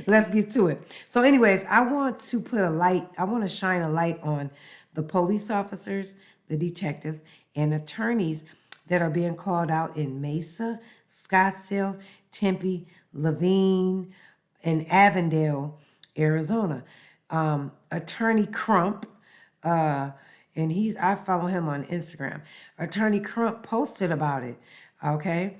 Let's get to it. So anyways, I want to shine a light on the police officers, the detectives, and attorneys that are being called out in Mesa, Scottsdale, Tempe, Levine, and Avondale, Arizona. Attorney Crump and I follow him on Instagram. Attorney Crump posted about it, okay?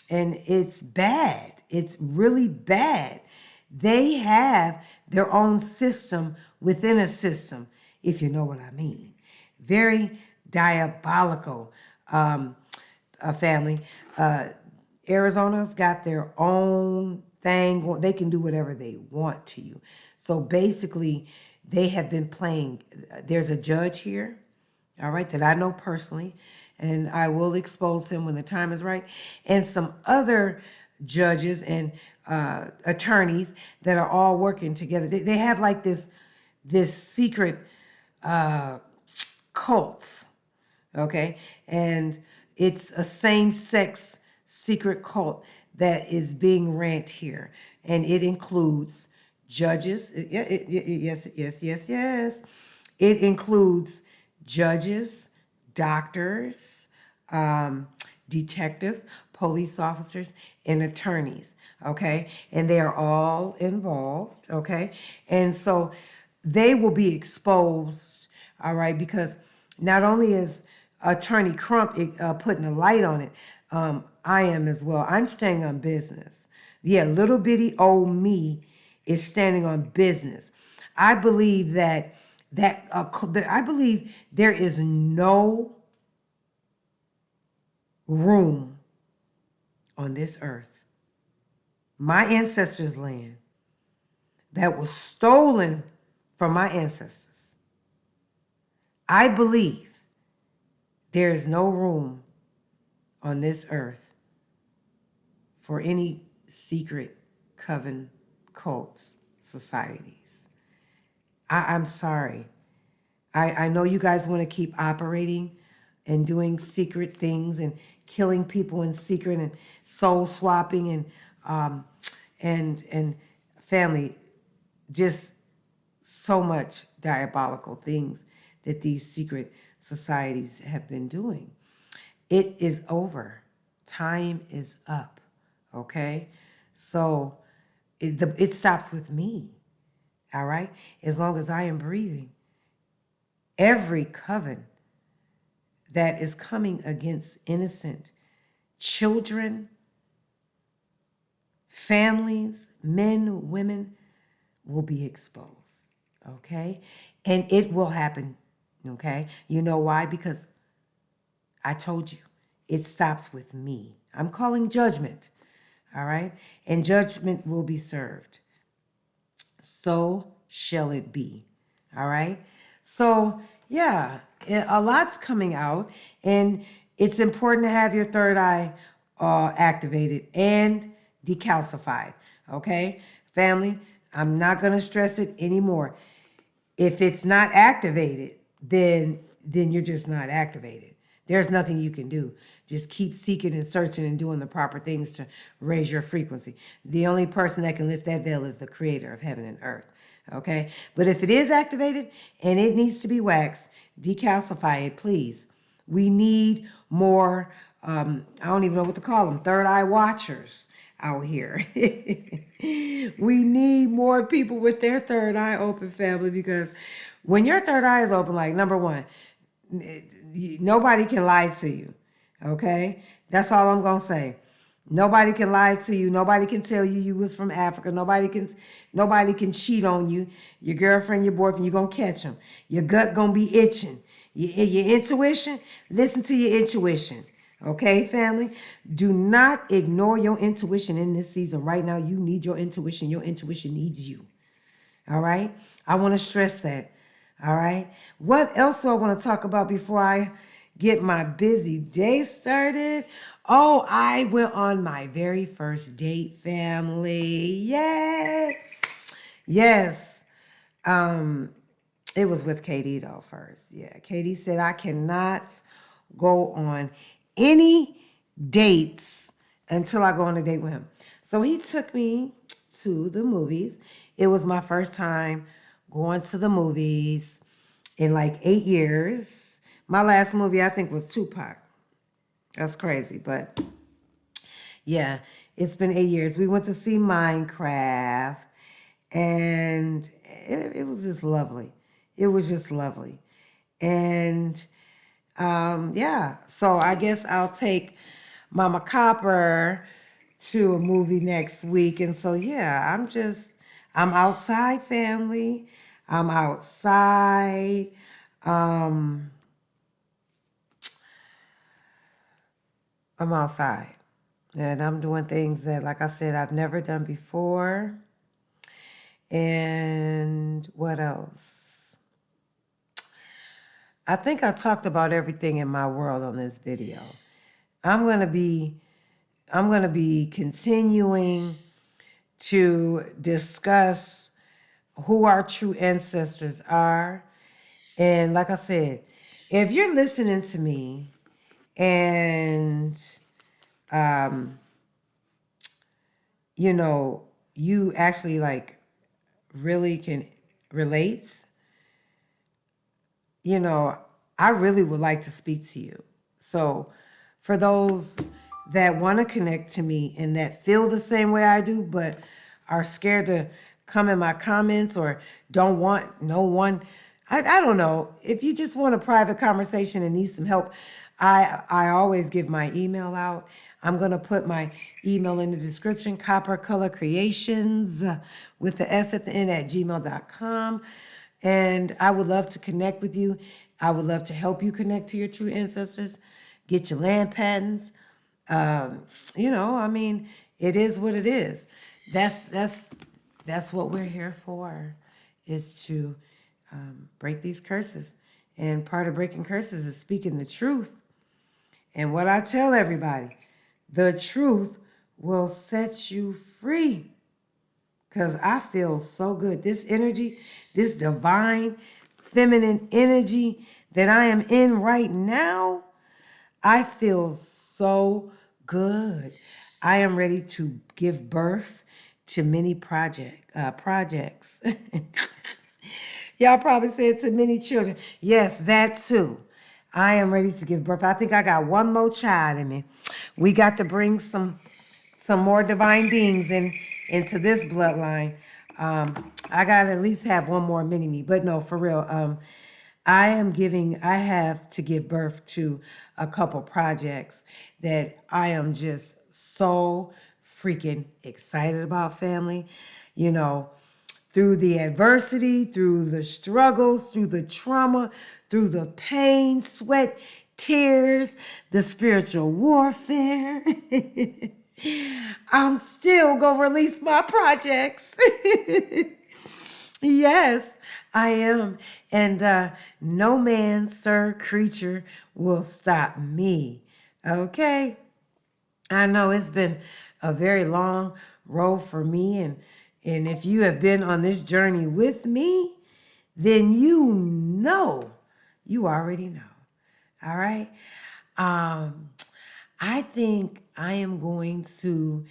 And it's bad. It's really bad. They have their own system within a system, if you know what I mean. Very diabolical, a family. Arizona's got their own thing. They can do whatever they want to you. So basically, they have been playing. There's a judge here, all right, that I know personally, and I will expose him when the time is right, and some other judges and attorneys that are all working together. They have like this secret cult, okay, and it's a same-sex secret cult that is being ran here, and it includes judges. Yes. It includes judges, doctors, detectives, police officers, and attorneys, okay? And they are all involved, okay? And so they will be exposed, all right, because not only is Attorney Crump putting a light on it, I am as well. I'm staying on business. Yeah, little bitty old me is standing on business. I believe that I believe there is no room on this earth, my ancestors' land, that was stolen from my ancestors. I believe there is no room on this earth for any secret coven cults, societies. I'm sorry. I know you guys want to keep operating and doing secret things and killing people in secret and soul swapping and family, just so much diabolical things that these secret societies have been doing. It is over. Time is up. Okay? So it stops with me. All right? As long as I am breathing. Every coven that is coming against innocent children, families, men, women will be exposed. Okay? And it will happen. Okay? You know why? Because I told you, it stops with me. I'm calling judgment. All right? And judgment will be served. So shall it be. All right? So, yeah, a lot's coming out, and it's important to have your third eye activated and decalcified. Okay? Family, I'm not going to stress it anymore. If it's not activated, then you're just not activated. There's nothing you can do. Just keep seeking and searching and doing the proper things to raise your frequency. The only person that can lift that veil is the creator of heaven and earth. Okay? But if it is activated and it needs to be waxed, decalcify it, please. We need more, I don't even know what to call them, third eye watchers out here. We need more people with their third eye open, family, because when your third eye is open, like, number one, nobody can lie to you. Okay? That's all I'm going to say. Nobody can lie to you. Nobody can tell you you was from Africa. Nobody can cheat on you. Your girlfriend, your boyfriend, you're going to catch them. Your gut going to be itching. Your intuition, listen to your intuition. Okay, family? Do not ignore your intuition in this season. Right now, you need your intuition. Your intuition needs you. All right? I want to stress that. All right? What else do I want to talk about before I get my busy day started? Oh, I went on my very first date, family. Yay! Yes. It was with Katie though first. Yeah, Katie said I cannot go on any dates until I go on a date with him. So he took me to the movies. It was my first time going to the movies in like 8 years. My last movie, I think, was Tupac. That's crazy, but yeah, it's been 8 years. We went to see Minecraft, and it was just lovely. It was just lovely. And yeah, so I guess I'll take Mama Copper to a movie next week. And so, yeah, I'm outside, family. I'm outside. Um, I'm outside. And I'm doing things that, like I said, I've never done before. And what else? I think I talked about everything in my world on this video. I'm gonna be continuing to discuss who our true ancestors are. And like I said, if you're listening to me and you know, you actually like really can relate, you know, I really would like to speak to you. So for those that want to connect to me and that feel the same way I do, but are scared to come in my comments or don't want no one, I don't know. If you just want a private conversation and need some help, I always give my email out. I'm going to put my email in the description, Copper Color Creations with the S at the end at gmail.com. And I would love to connect with you. I would love to help you connect to your true ancestors, get your land patents. You know, I mean, it is what it is. That's what we're here for, is to break these curses. And part of breaking curses is speaking the truth. And what I tell everybody, the truth will set you free. Because I feel so good. This energy, this divine feminine energy that I am in right now, I feel so good. I am ready to give birth to many projects. Y'all probably said to many children. Yes, that too. I am ready to give birth. I think I got one more child in me. We got to bring some more divine beings into this bloodline. I gotta at least have one more mini me, but no, for real. I have to give birth to a couple projects that I am just so freaking excited about, family. You know, through the adversity, through the struggles, through the trauma, through the pain, sweat, tears, the spiritual warfare. I'm still gonna release my projects. Yes, I am. And no man, sir, creature will stop me. Okay? I know it's been a very long road for me. And if you have been on this journey with me, then you already know. All right? I think I am going to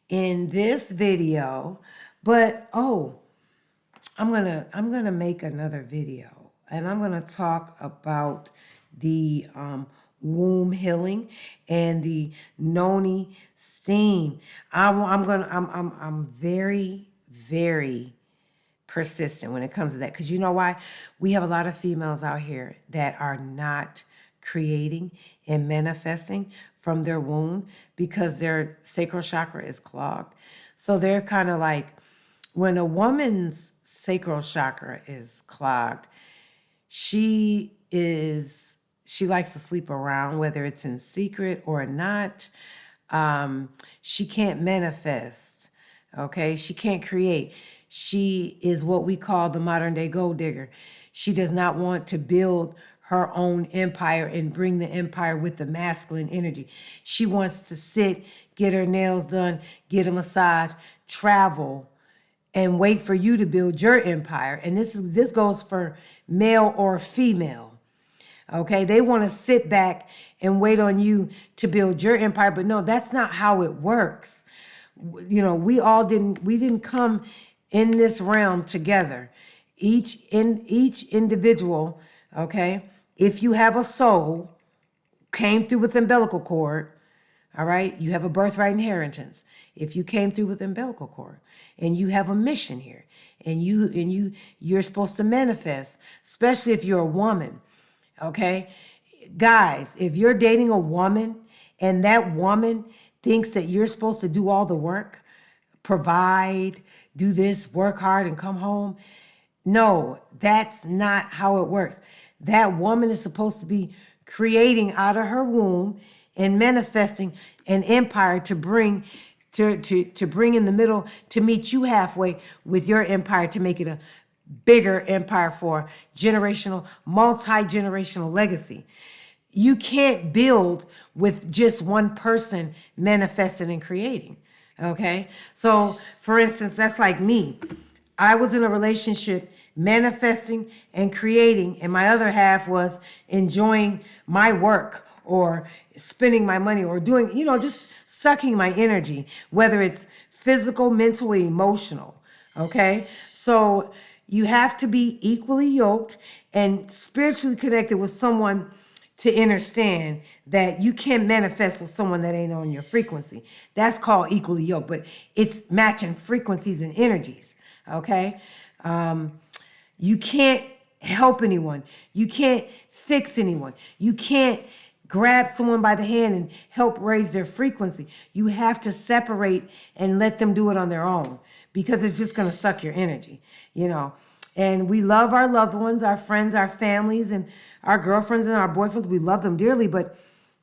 end this video, but I'm gonna make another video, and I'm gonna talk about the womb healing and the noni steam. I'm very, very persistent when it comes to that, because you know why? We have a lot of females out here that are not creating and manifesting from their womb because their sacral chakra is clogged. So they're kind of like, when a woman's sacral chakra is clogged, she likes to sleep around, whether it's in secret or not. She can't manifest. Okay, she can't create. She is what we call the modern day gold digger. She does not want to build her own empire and bring the empire with the masculine energy. She wants to sit, get her nails done, get a massage, travel, and wait for you to build your empire. And this goes for male or female. Okay, they want to sit back and wait on you to build your empire, but no, that's not how it works. You know, we didn't come in this realm together. Each individual, okay, if you have a soul, came through with umbilical cord, all right, you have a birthright inheritance. If you came through with umbilical cord and you have a mission here, and you're supposed to manifest, especially if you're a woman. Okay? Guys, if you're dating a woman and that woman thinks that you're supposed to do all the work, provide, do this, work hard, and come home, no, that's not how it works. That woman is supposed to be creating out of her womb and manifesting an empire to bring to bring in the middle, to meet you halfway with your empire, to make it a bigger empire for generational, multi-generational legacy. You can't build with just one person manifesting and creating. Okay. So for instance, that's like me. I was in a relationship manifesting and creating, and my other half was enjoying my work or spending my money or doing, just sucking my energy, whether it's physical, mental, or emotional. Okay. So you have to be equally yoked and spiritually connected with someone to understand that you can't manifest with someone that ain't on your frequency. That's called equally yoked, but it's matching frequencies and energies. Okay. You can't help anyone. You can't fix anyone. You can't grab someone by the hand and help raise their frequency. You have to separate and let them do it on their own, because it's just going to suck your energy, And we love our loved ones, our friends, our families, and our girlfriends and our boyfriends. We love them dearly, but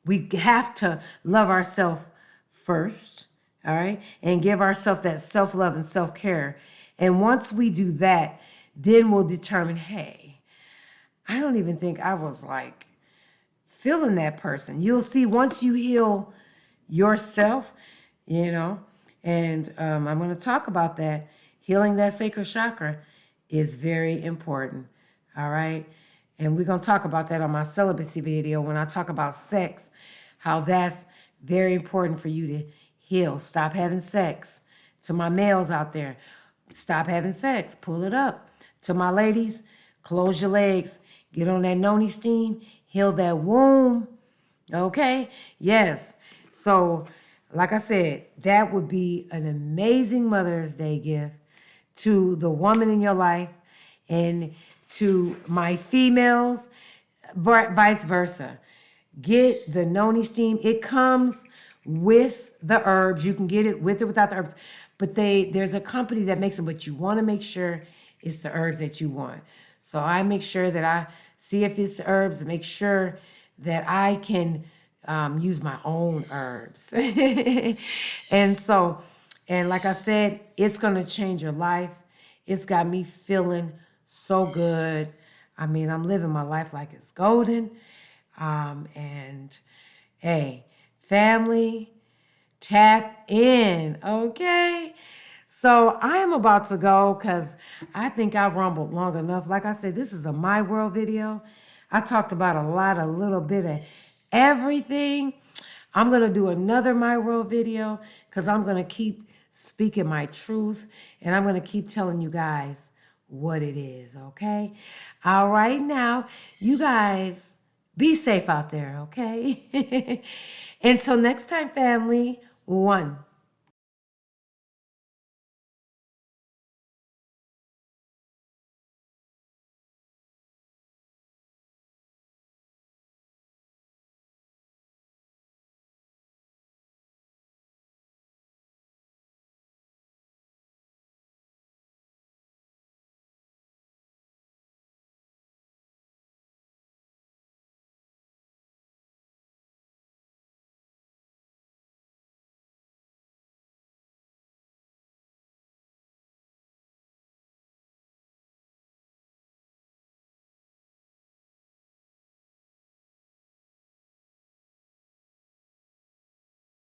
we have to love ourselves first, all right? And give ourselves that self-love and self-care. And once we do that, then we'll determine, hey, I don't even think I was like feeling that person. You'll see once you heal yourself, and I'm going to talk about that. Healing that sacral chakra is very important, all right? And we're going to talk about that on my celibacy video when I talk about sex, how that's very important for you to heal. Stop having sex. To my males out there, stop having sex. Pull it up. To my ladies, close your legs. Get on that noni steam. Heal that womb. Okay? Yes. So, like I said, that would be an amazing Mother's Day gift to the woman in your life, and to my females, vice versa. Get the noni steam. It comes with the herbs. You can get it with or without the herbs, but there's a company that makes them, but you want to make sure it's the herbs that you want. So I make sure that I see if it's the herbs and make sure that I can use my own herbs. And like I said, it's going to change your life. It's got me feeling so good. I mean, I'm living my life like it's golden. And hey, family, tap in, okay? So I am about to go because I think I've rumbled long enough. Like I said, this is a My World video. I talked about a little bit of everything. I'm going to do another My World video because I'm going to keep speaking my truth, and I'm going to keep telling you guys what it is, okay? All right, now, you guys, be safe out there, okay? Until next time, family, one.